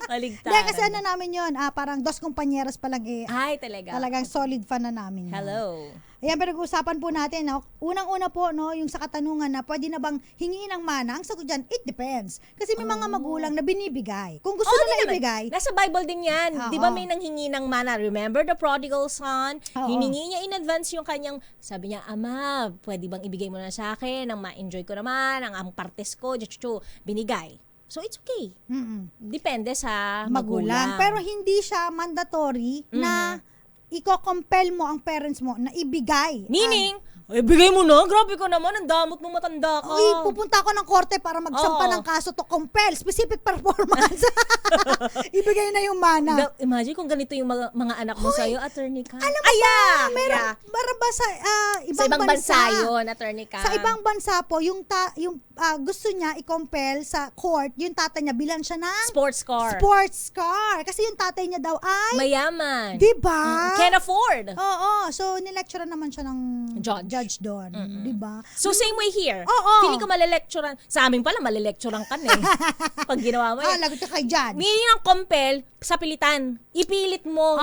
Speaker 2: Baligtad.
Speaker 1: Hindi, kasi namin yun, parang dos compañeros pa lang
Speaker 2: Ay, talaga.
Speaker 1: Talagang solid fan na namin.
Speaker 2: Hello.
Speaker 1: Ayan, pinag-uusapan po natin. Unang-una po, yung sa katanungan na pwede na bang hingiin ng mana, ang sagot dyan, it depends. Kasi may mga magulang na binibigay. Kung gusto nila ibigay.
Speaker 2: Nasa Bible din yan. Di ba may nanghingi ng mana? Remember the prodigal son? Hiningi niya in advance yung kanyang, sabi niya, Ama, pwede bang ibigay mo na sa akin? Ang ma-enjoy ko naman, ang partes ko, binigay. So, it's okay. Depende sa magulang.
Speaker 1: Pero hindi siya mandatory na iko-compel mo ang parents mo na ibigay.
Speaker 2: Meaning, ibigay mo na. Grabe ka naman. Ang damot mo, matanda ka.
Speaker 1: Pupunta ako ng korte para magsampa ng kaso to compel specific performance. Ibigay na yung mana.
Speaker 2: Imagine kung ganito yung mga anak mo sa'yo, attorney ka.
Speaker 1: Alam mo meron ba sa ibang
Speaker 2: bansa yun, attorney ka.
Speaker 1: Sa ibang bansa po, yung gusto niya i-compel sa court, yung tatay niya bilan siya ng
Speaker 2: sports car.
Speaker 1: Kasi yung tatay niya daw ay
Speaker 2: mayaman.
Speaker 1: Diba?
Speaker 2: Can afford.
Speaker 1: Oo. So, nilecturean naman siya ng judge doon. Diba?
Speaker 2: So, same way here.
Speaker 1: Oo.
Speaker 2: Feeling ko malilecturean. Sa amin pala, malilecturean ka na eh. Pag ginawa mo yun.
Speaker 1: Lagot ka kay judge.
Speaker 2: Meaning ang compel sa pilitan. Ipilit mo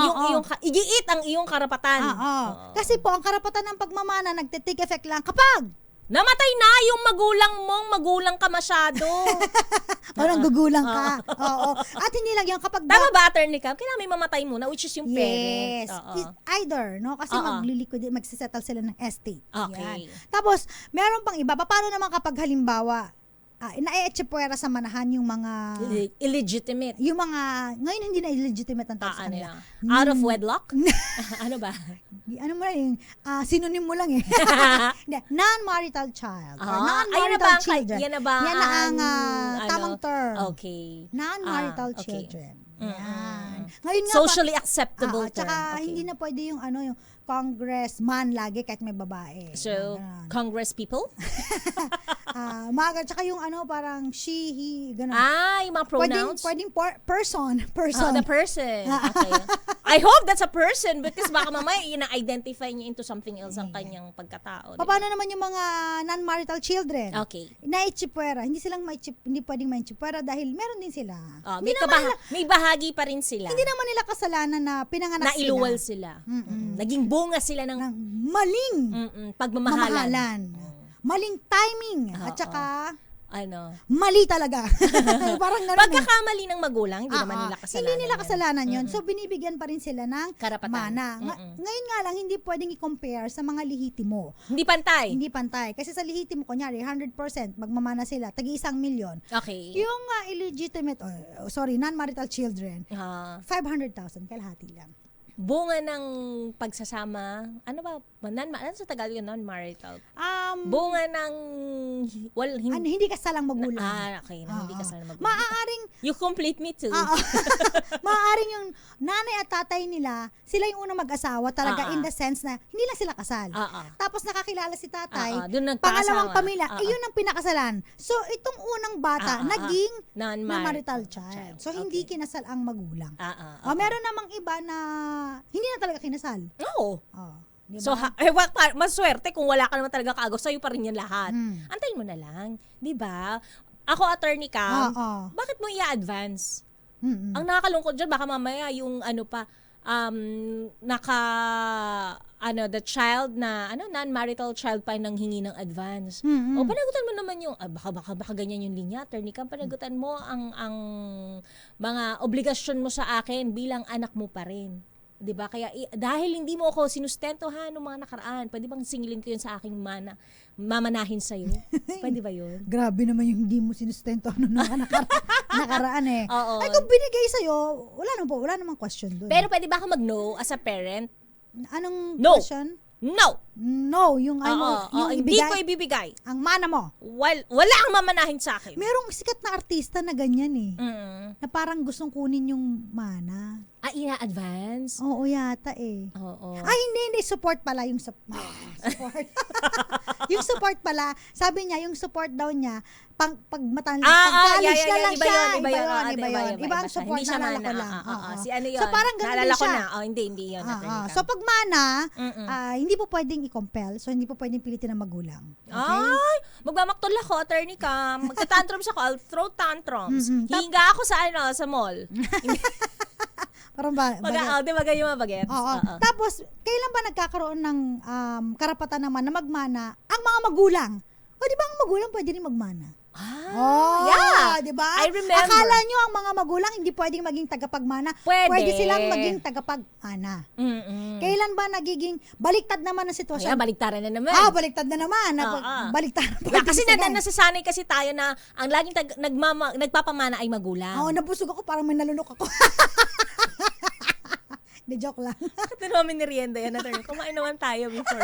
Speaker 2: igiit ang iyong karapatan.
Speaker 1: Kasi po, ang karapatan ng pagmamana nagte-take effect lang kapag
Speaker 2: namatay na yung magulang ka masyado.
Speaker 1: Parang gugulang ka. Oo. At hindi lang yan kapag
Speaker 2: tama ba, attorney ka? Kailangan may mamatay muna, which is yung parent.
Speaker 1: Yes. Either, no? Kasi magsisettle sila ng estate.
Speaker 2: Okay.
Speaker 1: Yan. Tapos, meron pang iba. Paano naman kapag halimbawa, na-echepuera sa manahan yung mga
Speaker 2: illegitimate.
Speaker 1: Yung mga, ngayon hindi na illegitimate ang tawag sa kanila.
Speaker 2: Out of wedlock? Ano ba?
Speaker 1: Ano mo lang synonym mo lang eh. Non-marital child. Or non-marital children.
Speaker 2: Yan na ba?
Speaker 1: Yan na ang tamang term.
Speaker 2: Okay.
Speaker 1: Non-marital children. Yan. Ngayon nga
Speaker 2: socially acceptable term.
Speaker 1: Tsaka hindi na pwede yung yung congressman lagi kahit may babae.
Speaker 2: So, congress people?
Speaker 1: Tsaka yung parang she, he, gano'n.
Speaker 2: Yung mga pronouns?
Speaker 1: Pwedeng person.
Speaker 2: The person. Okay. I hope that's a person because baka mamaya ina-identify niya into something else ang kanyang pagkatao.
Speaker 1: Paano naman yung mga non-marital children?
Speaker 2: Okay.
Speaker 1: Na-ichipwera. Hindi pwedeng ma-ichipwera dahil meron din sila.
Speaker 2: May bahagi pa rin sila.
Speaker 1: Hindi naman nila kasalanan na pinanganak
Speaker 2: Nailuwal sila. Naging bunga sila ng
Speaker 1: maling
Speaker 2: pagmamahalan.
Speaker 1: Maling timing. At saka Mali talaga. Parang ganun.
Speaker 2: Pagkakamali ng magulang, hindi naman nila kasalanan.
Speaker 1: Hindi nila kasalanan yun. So, binibigyan pa rin sila ng
Speaker 2: karapatan.
Speaker 1: mana. Ngayon nga lang, hindi pwedeng i-compare sa mga lihitimo.
Speaker 2: Hindi pantay.
Speaker 1: Hindi pantay. Kasi sa lihitimo, kunyari, 100%, magmamana sila, tagi 1 milyon.
Speaker 2: Okay.
Speaker 1: Yung illegitimate, non-marital children, 500,000, kalahati lang.
Speaker 2: Bunga ng pagsasama, ano sa Tagalog yun, non-marital? Bunga ng,
Speaker 1: hindi kasalang magulang.
Speaker 2: Okay, hindi kasalang magulang.
Speaker 1: Maaaring,
Speaker 2: you complete me too.
Speaker 1: maaaring yung nanay at tatay nila, sila yung unang mag-asawa talaga in the sense na hindi lang sila kasal. Tapos nakakilala si tatay, pangalawang pamilya, yun ang pinakasalan. So, itong unang bata, naging non-marital child. So, hindi kinasal ang magulang. Meron namang iba na hindi na talaga kinasal.
Speaker 2: Oo.
Speaker 1: Diba?
Speaker 2: So, maswerte kung wala ka naman talaga kaagaw, sa'yo pa rin yan lahat. Antayin mo na lang. Diba? Ako, attorney ka, bakit mo i-advance? Ang nakakalungkot dyan, baka mamaya yung the child na, non-marital child pa nang hingi ng advance. O, panagutan mo naman yung, baka ganyan yung linya, attorney ka, panagutan mo ang mga obligasyon mo sa akin bilang anak mo pa rin. 'Di ba? Kaya dahil hindi mo ako sinustentohan ng mga nakaraan, pwede bang singilin ko 'yun sa aking mamanahin sa iyo? Pwede ba 'yun?
Speaker 1: Grabe naman yung hindi mo sinustentohan ng mga nakaraan eh.
Speaker 2: Oo.
Speaker 1: Ay kung binigay sa iyo, wala namang question doon.
Speaker 2: Pero pwede ba ako mag-no as a parent?
Speaker 1: Anong
Speaker 2: No.
Speaker 1: question?
Speaker 2: No,
Speaker 1: yung
Speaker 2: hindi ko ibibigay.
Speaker 1: Ang mana mo.
Speaker 2: Wala ang mamanahin sa akin.
Speaker 1: Merong sikat na artista na ganyan eh. Na parang gustong kunin yung mana.
Speaker 2: Ina-advance?
Speaker 1: Oo, yata eh.
Speaker 2: Oo.
Speaker 1: Hindi. Support pala yung support. Yung support pala, sabi niya, yung support daw niya, pag-college na lang siya. Iba ang support,
Speaker 2: hindi siya
Speaker 1: naalala ko
Speaker 2: mana.
Speaker 1: lang.
Speaker 2: Si ano yun?
Speaker 1: So parang ganun
Speaker 2: naalala
Speaker 1: din
Speaker 2: ko
Speaker 1: siya.
Speaker 2: na. Hindi yun.
Speaker 1: So pag mana, hindi po pwedeng i-compel, so hindi po pwedeng pilitin ng magulang. Okay?
Speaker 2: Ay, magmamaktol ako, attorney ka. Magta-tantrums ako, I'll throw tantrums. Hinga ako sa mall.
Speaker 1: Parang
Speaker 2: di ba ganyan mga bagets?
Speaker 1: Oo. Tapos, kailan ba nagkakaroon ng karapatan naman na magmana ang mga magulang? O di ba ang magulang pwede rin magmana?
Speaker 2: Yeah.
Speaker 1: Di ba?
Speaker 2: I remember.
Speaker 1: Akala nyo ang mga magulang hindi pwedeng maging tagapagmana. Pwede silang maging tagapagmana. Kailan ba nagiging baliktad naman ang sitwasyon?
Speaker 2: Baliktaran na naman.
Speaker 1: Baliktad na naman. Baliktaran.
Speaker 2: Kasi nasasanay kasi tayo na ang laging nagpapamana ay magulang.
Speaker 1: Nabusog ako, parang may nalunok ako. Hindi, joke lang.
Speaker 2: Ito naman merienda yan, attorney. Kumain naman tayo before.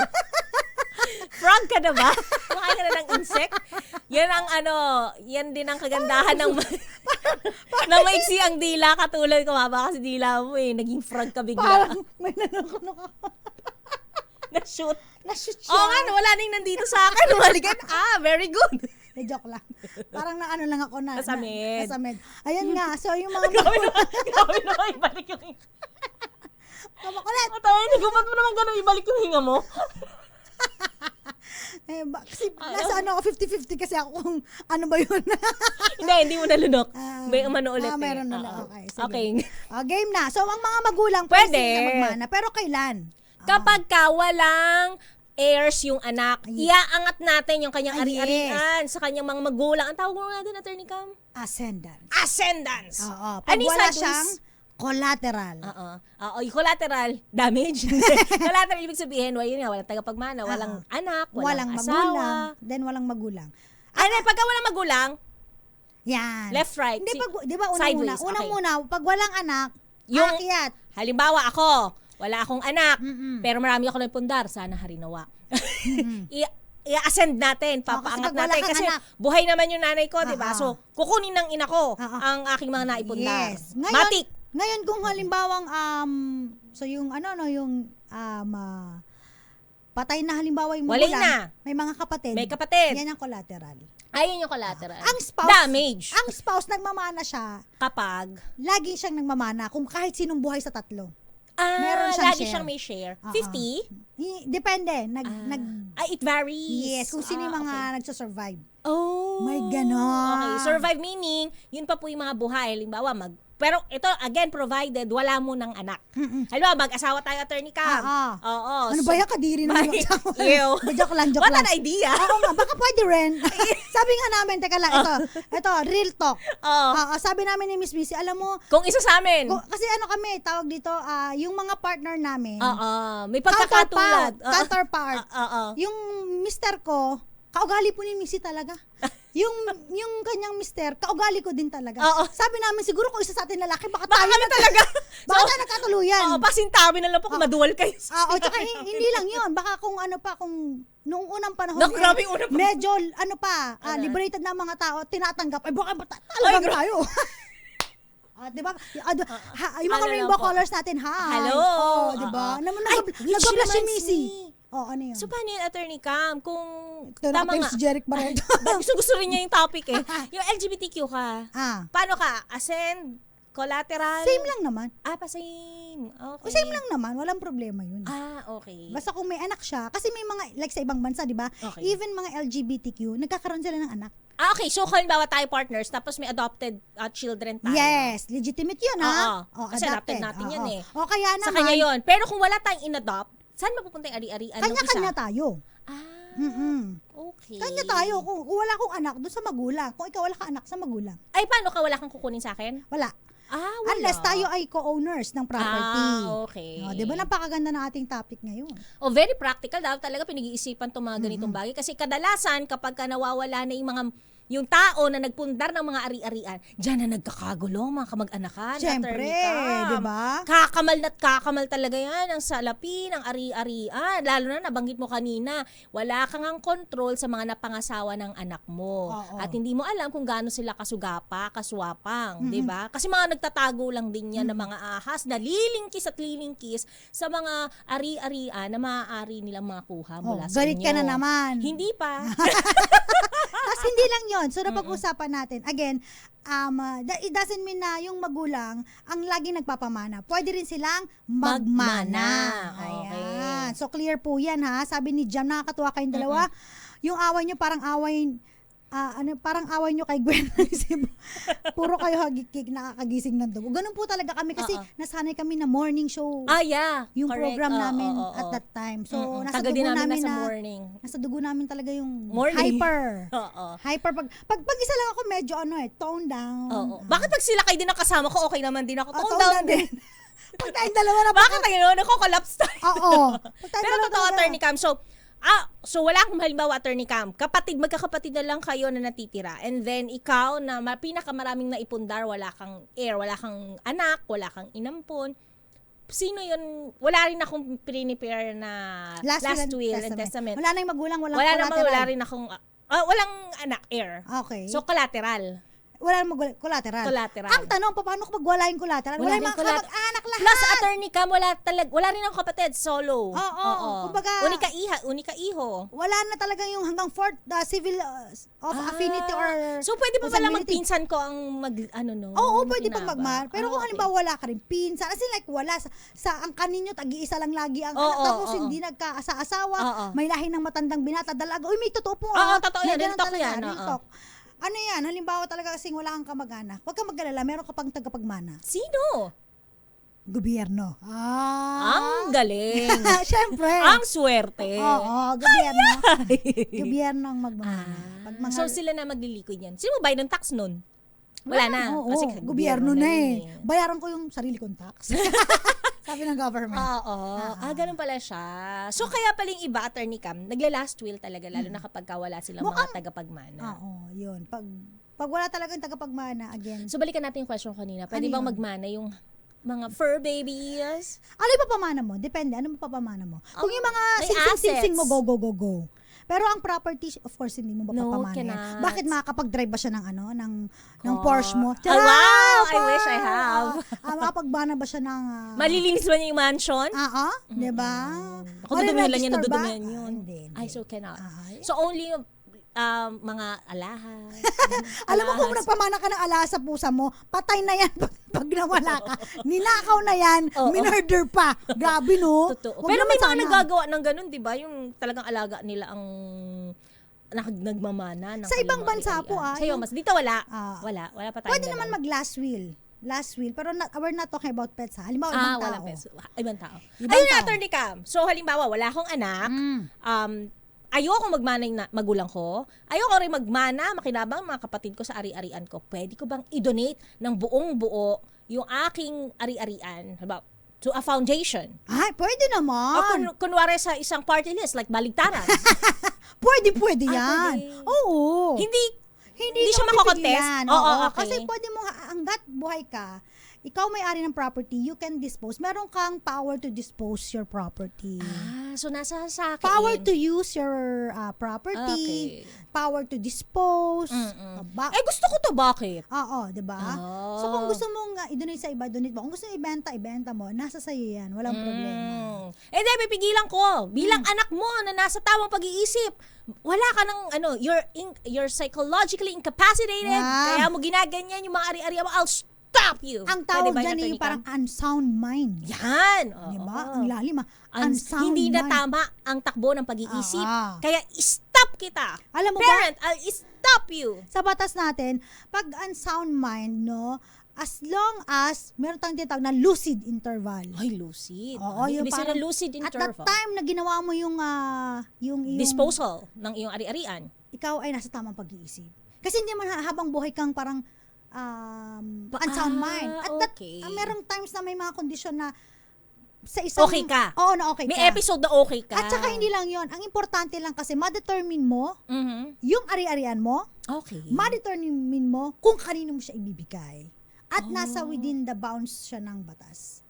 Speaker 2: Frog ka na ba? Kumain ka na ng insect? Yan yan din ang kagandahan ng na maiksi ang dila, katulad ko, haba kasi dila mo naging frog ka bigla.
Speaker 1: Parang may nanunok ako.
Speaker 2: Na-shoot
Speaker 1: siya.
Speaker 2: Nga, wala nang nandito sa akin. Maligan. Very good.
Speaker 1: Joke lang. Parang lang ako na.
Speaker 2: Nasamid.
Speaker 1: Ayan nga. So, yung mga
Speaker 2: grabe naman, ibalik yung hinga.
Speaker 1: Kamakulit.
Speaker 2: Gumat mo naman gano'n, ibalik yung hinga mo.
Speaker 1: Kasi nasa 50-50 kasi ako kung ano ba yun.
Speaker 2: Hindi mo nalunok. May umano ulit.
Speaker 1: Meron na lang.
Speaker 2: Okay.
Speaker 1: Game na. So, ang mga magulang
Speaker 2: pwede
Speaker 1: na magmana. Pero kailan?
Speaker 2: Kapag walang heirs yung anak, iaangat natin yung kanyang ari-arian sa kanyang mga magulang. Ang tawag mo natin, attorney Cam? Ascendance.
Speaker 1: Oo. Pag wala siyang collateral.
Speaker 2: Yung collateral, damage. Collateral, ibig sabihin, walang tagapagmana, walang anak, walang asawa.
Speaker 1: Magulang, then walang magulang.
Speaker 2: Pagka walang magulang,
Speaker 1: yan.
Speaker 2: Left, right.
Speaker 1: Di ba unang-una? Unang-una, pag walang anak,
Speaker 2: yung,
Speaker 1: akyat.
Speaker 2: Halimbawa ako, wala akong anak, pero marami ako ng pundar, sana harinawa. I-ascend natin, papaangat natin. Kasi buhay naman yung nanay ko, di ba? So, kukunin ng ina ko ang aking mga naipundar.
Speaker 1: Yes. Ngayon kung halimbawang, patay na halimbawa yung magulang, may mga kapatid.
Speaker 2: May kapatid.
Speaker 1: Yan ang collateral.
Speaker 2: Ayun yung collateral.
Speaker 1: Ang spouse,
Speaker 2: damage.
Speaker 1: Ang spouse nagmamana siya.
Speaker 2: Kapag?
Speaker 1: Lagi siyang nagmamana kung kahit sinong buhay sa tatlo. Meron siyang
Speaker 2: lagi
Speaker 1: share.
Speaker 2: siyang may share. 50?
Speaker 1: Depende.
Speaker 2: It varies.
Speaker 1: Yes, kung sino yung mga nagsusurvive.
Speaker 2: May
Speaker 1: ganon.
Speaker 2: Okay, survive meaning, yun pa po yung mga buhay. Halimbawa, pero ito, again, provided wala mo ng anak. Halimbawa, mag-asawa tayo, attorney Cam. Ano
Speaker 1: ba yan? Kadiri na mag-asawa.
Speaker 2: Ew.
Speaker 1: Joke lang.
Speaker 2: What an idea.
Speaker 1: Oo nga, baka pwede rin. Sabi nga namin, teka lang, ito, real talk. Sabi namin ni Miss Missy, alam mo,
Speaker 2: kung isa sa amin.
Speaker 1: Kasi kami, tawag dito, yung mga partner namin.
Speaker 2: May pagkakatulad.
Speaker 1: Counterpart. Yung mister ko, kaugali po ni Missy talaga. yung kanyang mister, kaugali ko din talaga. Sabi namin, siguro kung isa sa atin lalaki, baka tayo
Speaker 2: kami talaga.
Speaker 1: Baka tayo nagkatuluyan.
Speaker 2: Pasintabi na lang po kung maduwal kayo.
Speaker 1: Tsaka hindi lang yun. Baka kung kung noong unang panahon,
Speaker 2: grabe yung unang panahon.
Speaker 1: medyo, liberated na mga tao, tinatanggap, baka talagang tayo. Diba? Yung mga rainbow colors natin,
Speaker 2: Hello.
Speaker 1: Diba? Nag-blush si Missy. Ano yun?
Speaker 2: So, paano yung Attorney Cam? Kung
Speaker 1: tama nga. Si Jeric Barreto.
Speaker 2: Gusto rin niya yung topic eh. Yung LGBTQ ka, paano ka? Ascend? Collateral?
Speaker 1: Same lang naman.
Speaker 2: Pa-same. Okay.
Speaker 1: Same lang naman. Walang problema yun.
Speaker 2: Okay.
Speaker 1: Basta kung may anak siya, kasi may mga, like sa ibang bansa, di ba?
Speaker 2: Okay.
Speaker 1: Even mga LGBTQ, nagkakaroon sila ng anak.
Speaker 2: Okay. So, halimbawa tayo partners, tapos may adopted children tayo.
Speaker 1: Yes. Legitimate yun, ha?
Speaker 2: Kasi adopted natin yan eh.
Speaker 1: Kaya naman.
Speaker 2: Sa kanya yun. Pero kung wala tayong in-adopt, saan mapupunta yung ari-arian ng isa?
Speaker 1: Kanya-kanya tayo.
Speaker 2: Okay.
Speaker 1: Kanya tayo. Kung wala akong anak, doon sa magulang. Kung ikaw wala kang anak, sa magulang.
Speaker 2: Ay, paano ka? Wala kang kukunin sa akin?
Speaker 1: Wala.
Speaker 2: Wala.
Speaker 1: Unless tayo ay co-owners ng property.
Speaker 2: Okay.
Speaker 1: Di ba napakaganda ng ating topic ngayon?
Speaker 2: Very practical. Dapat talaga pinag-iisipan itong mga ganitong bagay. Kasi kadalasan, kapag ka nawawala na yung tao na nagpundar ng mga ari-arian, dyan na nagkakagulo, mga kamag-anakan.
Speaker 1: Siyempre, di ba?
Speaker 2: Kakamal na't kakamal talaga yan ang salapi ng ari-arian. Lalo na nabanggit mo kanina, wala kang ang control sa mga napangasawa ng anak mo. At hindi mo alam kung gaano sila kasugapa, kaswapang, di ba? Kasi mga nagtatago lang din yan ng mga ahas na lilingkis at lilingkis sa mga ari-arian na maaari nilang makuha mula sa inyo.
Speaker 1: Galit ka na naman.
Speaker 2: Hindi pa.
Speaker 1: Tapos hindi lang yon. So, napag-usapan natin. Again, it doesn't mean na yung magulang ang lagi nagpapamana. Pwede rin silang magmana. Ayan. So, clear po yan, ha? Sabi ni Jam, nakakatuwa kayong dalawa. Yung away nyo, parang away nyo kay Gwen. Puro kayo hagikik, nakakagising ng dugo. Ganun po talaga kami kasi nasanay kami na morning show.
Speaker 2: Yeah.
Speaker 1: Yung
Speaker 2: correct.
Speaker 1: program namin at that time. So, nasa
Speaker 2: Tagal
Speaker 1: dugo
Speaker 2: din
Speaker 1: namin
Speaker 2: nasa
Speaker 1: na,
Speaker 2: morning.
Speaker 1: nasa dugo namin talaga yung
Speaker 2: Morning.
Speaker 1: hyper.
Speaker 2: Oo.
Speaker 1: Hyper. Pag isa lang ako, medyo tone down.
Speaker 2: Oo. Bakit pag sila kayo din ang kasama ko, okay naman din ako. Tone
Speaker 1: Tone
Speaker 2: down
Speaker 1: down
Speaker 2: din.
Speaker 1: Pag tayong dalawa na
Speaker 2: Bakit tayo nako-collapse tayo?
Speaker 1: Oo.
Speaker 2: Pero totoo, Attorney Cam. So wala kang halimbawa, Attorney Cam, magkakapatid na lang kayo na natitira. And then ikaw na pinakamaraming naipundar, wala kang heir, wala kang anak, wala kang inampon. Sino yun? Wala rin akong prepare na last will and testament.
Speaker 1: Wala na yung magulang, walang
Speaker 2: wala
Speaker 1: collateral.
Speaker 2: wala rin akong, walang anak, heir.
Speaker 1: Okay.
Speaker 2: So collateral.
Speaker 1: Wala namang collateral.
Speaker 2: Collateral.
Speaker 1: Ang tanong, paano kung magwala yung collateral? Wala yung mga kamag-anak lahat.
Speaker 2: Plus, Attorney Cam, wala rin akong kapatid, solo.
Speaker 1: Oo. Kumbaga,
Speaker 2: unika iho.
Speaker 1: wala na talaga yung hanggang fourth civil of affinity or
Speaker 2: so, pwede pa pala
Speaker 1: consanguinity.
Speaker 2: magpinsan ko ang
Speaker 1: Oo, pwede pang magmahal. Pero kung halimbawa wala ka rin pinsan, as in like wala, sa ang kaninyo, tag-iisa lang lagi ang anak, tapos hindi nagkaasa-asawa, may lahi ng matandang binata, dalaga. Uy, may totoo po.
Speaker 2: Totoo yan. Real talk yan.
Speaker 1: Real talk. Ano yan? Halimbawa talaga kasing wala kang kamag-anak. Huwag kang mag-alala, meron ka pang tagapagmana.
Speaker 2: Sino?
Speaker 1: Gobyerno.
Speaker 2: Ang galing.
Speaker 1: Siyempre.
Speaker 2: Ang swerte.
Speaker 1: Oo, gobyerno. Gobyerno ang magmana.
Speaker 2: So sila na maglilikod yan. Sino ba ng tax nun? Wala na.
Speaker 1: Oo,
Speaker 2: Kasi
Speaker 1: gobyerno na eh. Bayaran ko yung sarili kong tax. Sabi ng government.
Speaker 2: Ganun pala siya. So, kaya pala yung iba, Attorney Cam, nagla-last will talaga, lalo na kapag wala silang mga tagapagmana.
Speaker 1: Oo, yun. Pag wala talagang tagapagmana, again.
Speaker 2: So, balikan natin yung question kanina. Pwede bang magmana yung mga fur babies?
Speaker 1: Ano yung papamana mo? Depende. Ano mo papamana mo? Kung yung mga singsing mo, go. Pero ang property, of course, hindi mo papamana yan. Bakit makakapag-drive ba siya ng Porsche mo?
Speaker 2: Wow! I wish I have.
Speaker 1: Makapagbana ba siya ng...
Speaker 2: Malilinis ba niya yung mansion?
Speaker 1: Diba?
Speaker 2: Ako dudumihan lang niya, nadudumihan yun.
Speaker 1: Hindi.
Speaker 2: So cannot. So only mga alahas.
Speaker 1: Alam mo kung nagpamana ka ng alahas sa pusa mo, patay na yan pag nawala ka. Ninakaw na yan, minurder pa. Grabe, no?
Speaker 2: Totoo. Pero may mga nagagawa ng ganun, di ba? Yung talagang alaga nila ang nagmamana.
Speaker 1: Sa ibang bansa po,
Speaker 2: Sa'yo, mas dito wala. Wala pa tayo.
Speaker 1: Pwede naman mag-last will. Pero we're not talking about pets, ha? Halimbawa, ibang tao.
Speaker 2: Walang pets. Ibang tao. Ayun na, Attorney Cam. So, halimbawa, wala akong anak. ayoko magmana yung magulang ko. Ayoko rin magmana, makinabang mga kapatid ko sa ari-arian ko. Pwede ko bang i-donate ng buong buo yung aking ari-arian to a foundation?
Speaker 1: Ay, pwede
Speaker 2: O
Speaker 1: naman.
Speaker 2: kunwari sa isang party list, like baligtaran.
Speaker 1: Pwede yan.
Speaker 2: Pwede.
Speaker 1: Oo. Hindi
Speaker 2: siya
Speaker 1: ka
Speaker 2: makokontest?
Speaker 1: mapipigilan.
Speaker 2: Oo, okay.
Speaker 1: Kasi pwede mo, hanggat buhay ka, ikaw may-ari ng property, you can dispose. Meron kang power to dispose your property.
Speaker 2: So nasa sa akin.
Speaker 1: Power to use your property.
Speaker 2: Okay.
Speaker 1: Power to dispose.
Speaker 2: Gusto ko to, bakit?
Speaker 1: Oo, di ba?
Speaker 2: Oh.
Speaker 1: So kung gusto mong i-donate sa iba, donate mo. Kung gusto mo ibenta mo. Nasa sayo yan. Walang problema.
Speaker 2: Di, pipigilan ko. Bilang anak mo na nasa tamang pag-iisip, wala ka ng, you're psychologically incapacitated. Kaya mo ginaganyan yung mga ari-ari mo. I'll stop you.
Speaker 1: Ang tawag dyan yung parang unsound mind.
Speaker 2: Yan.
Speaker 1: Di ba? Ang lalim unsound
Speaker 2: hindi
Speaker 1: mind.
Speaker 2: na tama ang takbo ng pag-iisip. Kaya stop kita.
Speaker 1: Alam mo
Speaker 2: Parent,
Speaker 1: ba?
Speaker 2: I'll stop you.
Speaker 1: Sa batas natin, pag unsound mind, no, as long as meron tayong tinatawag na lucid interval.
Speaker 2: Ay, lucid.
Speaker 1: Oo, yung
Speaker 2: ibig
Speaker 1: parang,
Speaker 2: sabihin lucid
Speaker 1: at
Speaker 2: interval.
Speaker 1: that time na ginawa mo yung
Speaker 2: disposal ng iyong ari-arian.
Speaker 1: Ikaw ay nasa tamang pag-iisip. Kasi hindi man habang buhay kang parang unsound mind. At
Speaker 2: okay.
Speaker 1: merong times na may mga kondisyon na sa isang...
Speaker 2: Okay ka.
Speaker 1: Oo, na okay
Speaker 2: May
Speaker 1: ka.
Speaker 2: episode na okay ka.
Speaker 1: At saka hindi lang yon. Ang importante lang kasi ma-determine mo yung ari-arian mo,
Speaker 2: Okay.
Speaker 1: ma-determine mo kung kanino mo siya ibibigay. At nasa within the bounds siya ng batas.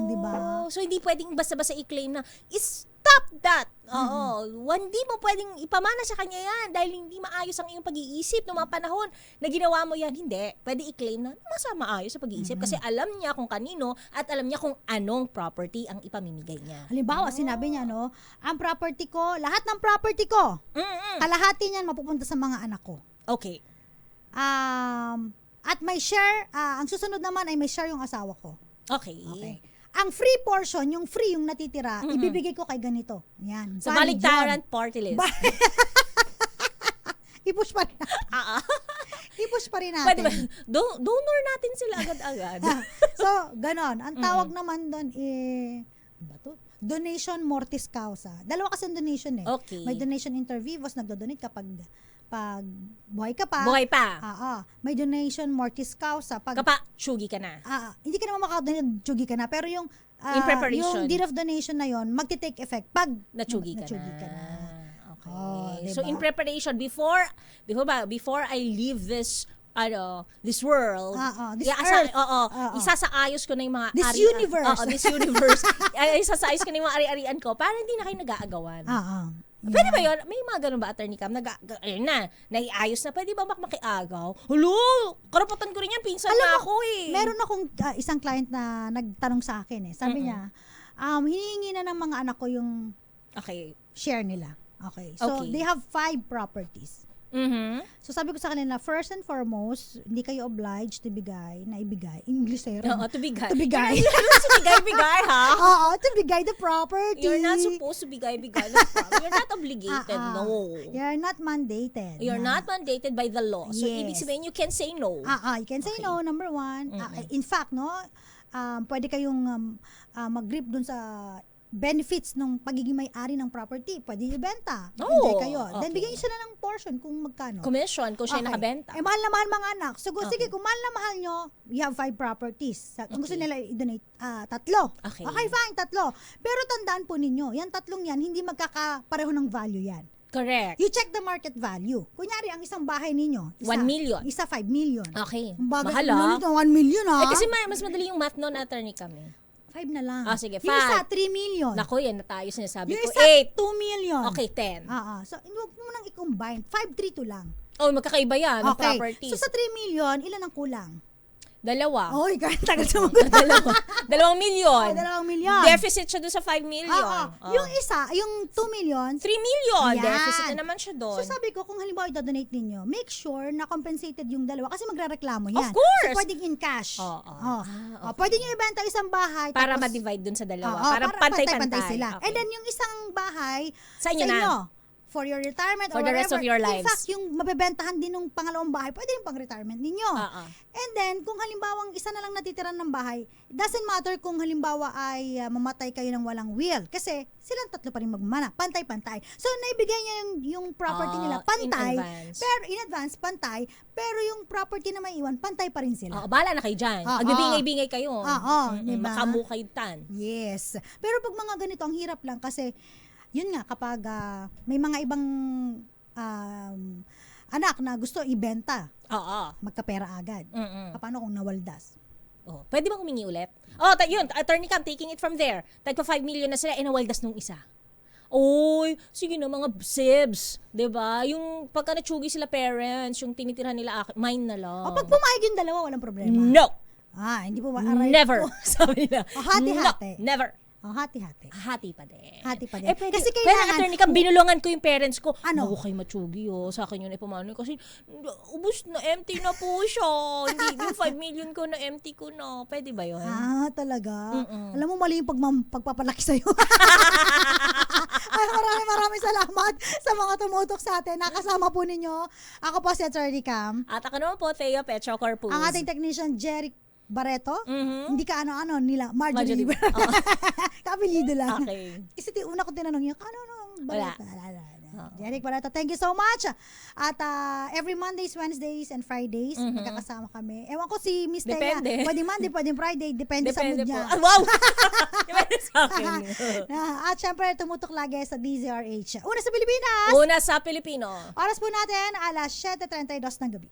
Speaker 1: Di ba?
Speaker 2: So, hindi pwedeng basta-basta i-claim na, stop that! Oo. Hindi mo pwedeng ipamana sa kanya yan dahil hindi maayos ang iyong pag-iisip noong mga panahon na ginawa mo yan. Hindi. Pwede i-claim na maayos sa pag-iisip kasi alam niya kung kanino at alam niya kung anong property ang ipamimigay niya.
Speaker 1: Halimbawa, sinabi niya, no, ang property ko, lahat ng property ko, kalahati niyan mapupunta sa mga anak ko.
Speaker 2: Okay.
Speaker 1: At may share, ang susunod naman ay may share yung asawa ko.
Speaker 2: Okay.
Speaker 1: Ang free portion, yung free yung natitira, ibibigay ko kay ganito. Yan.
Speaker 2: So, baligtaran party list.
Speaker 1: I-push pa rin natin. I-push pa rin natin.
Speaker 2: Pwede ba? Donor natin sila agad-agad.
Speaker 1: So, ganon. Ang tawag naman doon ba to? Donation mortis causa. Dalawa kasi ang donation eh.
Speaker 2: Okay.
Speaker 1: May donation inter vivos, nagdo-donate kapag buhay ka pa.
Speaker 2: Buhay pa.
Speaker 1: May donation mortis causa.
Speaker 2: Tsugi ka na.
Speaker 1: Hindi ka naman makadonate, tsugi ka na. Pero yung
Speaker 2: in preparation.
Speaker 1: yung deed of donation na yon magti-take effect pag
Speaker 2: Natsugi ka
Speaker 1: na.
Speaker 2: Okay.
Speaker 1: Diba?
Speaker 2: So in preparation before I leave this world.
Speaker 1: This earth.
Speaker 2: Isasaayos ko na yung mga
Speaker 1: This universe.
Speaker 2: This universe. Isasaayos ko na yung mga ari-arian ko para hindi na kayo nag-aagawan. Pwede ba yun? May mga ganun ba, Attorney Cam? Naiayos na. Pwede ba makiagaw? Hulo! Karapatan ko rin yan. Pinsan na ako eh.
Speaker 1: Meron akong isang client na nagtanong sa akin eh. Sabi niya, hinihingi na ng mga anak ko yung share nila. Okay. So, they have 5 properties. So, sabi ko sa kanila, first and foremost, hindi kayo obliged to ibigay. English eh.
Speaker 2: To bigay.
Speaker 1: To bigay.
Speaker 2: To bigay, ha?
Speaker 1: Oo, to bigay the property.
Speaker 2: You're not supposed to bigay the property. You're not obligated, no.
Speaker 1: You're not mandated.
Speaker 2: You're not mandated by the law. So,
Speaker 1: Yes.
Speaker 2: ibig sabihin, you can say no.
Speaker 1: You can say no, number 1. In fact, no, pwede kayong mag-grip dun sa benefits ng pagiging may-ari ng property. Pwede ibenta. Enjoy kayo. Then, bigyan nyo sila ng portion kung magkano.
Speaker 2: Commission, kung siya nakabenta.
Speaker 1: Mahal na mahal mga anak. So, sige, kung mahal na mahal nyo, you have 5 properties. Kung gusto nila i-donate, 3. Okay, fine, 3. Pero tandaan po ninyo, yan 3 yan, hindi magkakapareho ng value yan.
Speaker 2: Correct.
Speaker 1: You check the market value. Kunyari, ang isang bahay ninyo,
Speaker 2: 1 million.
Speaker 1: Isa 5 million.
Speaker 2: Okay.
Speaker 1: Mahal
Speaker 2: ah.
Speaker 1: 1 million
Speaker 2: kasi mas madali yung math noon, Attorney kami.
Speaker 1: 5 na lang.
Speaker 2: Sige, 5.
Speaker 1: Yung isa, 3 million.
Speaker 2: Naku, yan na tayo sinasabi
Speaker 1: yung
Speaker 2: ko.
Speaker 1: isa,
Speaker 2: 8.
Speaker 1: 2 million.
Speaker 2: Okay, 10.
Speaker 1: So, huwag mo nang i-combine. 5, 3, 2 lang.
Speaker 2: Magkakaiba yan ng properties.
Speaker 1: So, sa 3 million, ilan ang kulang?
Speaker 2: 2.
Speaker 1: Kahit tagal sumagot.
Speaker 2: 2 million.
Speaker 1: 2 million.
Speaker 2: Deficit siya doon sa 5 million.
Speaker 1: Yung isa, yung 2 million.
Speaker 2: 3 million.
Speaker 1: Yan.
Speaker 2: Deficit na naman siya doon.
Speaker 1: So, sabi ko, kung halimbawa i-donate ninyo, make sure na compensated yung dalawa kasi magre-reklamo yan.
Speaker 2: Of course.
Speaker 1: So, pwedeng in cash. Pwede nyo ibenta isang bahay.
Speaker 2: Para
Speaker 1: tapos,
Speaker 2: ma-divide dun sa dalawa.
Speaker 1: para
Speaker 2: para pantay-pantay
Speaker 1: sila.
Speaker 2: Okay.
Speaker 1: And then, yung isang bahay,
Speaker 2: Sa inyo na.
Speaker 1: for your retirement
Speaker 2: For
Speaker 1: or
Speaker 2: the rest
Speaker 1: whatever.
Speaker 2: of your
Speaker 1: In
Speaker 2: lives.
Speaker 1: fact, yung mabebentahan din ng pangalawang bahay, pwede rin pang retirement ninyo. And then, kung halimbawa isa na lang natitira ng bahay, it doesn't matter kung halimbawa ay mamatay kayo ng walang will. Kasi silang tatlo pa rin magmana. Pantay-pantay. So, naibigay niya yung property nila. Pantay. In advance, pantay. Pero yung property na may iwan, pantay pa rin sila.
Speaker 2: Bahala na kayo dyan. Magbibingay-bingay kayo.
Speaker 1: Diba?
Speaker 2: Makamukaytan.
Speaker 1: Yes. Pero pag mga ganito, ang hirap lang kasi, yun nga, kapag may mga ibang anak na gusto ibenta, magkapera agad. Paano kung nawaldas?
Speaker 2: Pwede bang humingi ulit? Yun, Attorney Cam, taking it from there. Tagpa 5 million na sila, nawaldas nung isa. Oy, sige na mga sibs, 'di ba? Yung pagka natsugi sila parents, yung tinitirhan nila mine na lang.
Speaker 1: Pag pumayag yung dalawa, walang problema.
Speaker 2: No.
Speaker 1: Hindi po
Speaker 2: Never. Sabi nila.
Speaker 1: Hati-hati.
Speaker 2: No, never.
Speaker 1: Hati-hati.
Speaker 2: Hati pa din.
Speaker 1: Hati pa din.
Speaker 2: Kasi kailangan, Attorney Cam, binulungan ko yung parents ko.
Speaker 1: Ano?
Speaker 2: Bago kayo matsugi, sa akin yun ipamano. Kasi, ubus na, empty na po siya. Hindi, yung 5 million ko na empty ko na. Pwede ba yun?
Speaker 1: Talaga? Alam mo, mali yung pagpapalaki sa'yo. Ay, maraming salamat sa mga tumutok sa atin. Nakasama po ninyo. Ako po si Attorney Cam.
Speaker 2: At ako naman po, Thea Petro Corpus.
Speaker 1: Ang ating technician, Jerry Barreto. Hindi ka ano nila. Marjorie. Kapilido lang.
Speaker 2: Okay.
Speaker 1: Kasi una ko tinanong niya, ano Barreto? Jeric Barreto, thank you so much. At every Mondays, Wednesdays, and Fridays, magkakasama kami. Ewan ko si Miss Thea. Pwedeng Monday, pwedeng Friday. Depende sa mood niya.
Speaker 2: Wow! Depende sa akin.
Speaker 1: At syempre, tumutok lagi sa DZRH. Una sa Pilipinas.
Speaker 2: Una sa Pilipino.
Speaker 1: Oras po natin, alas 7:32 ng gabi.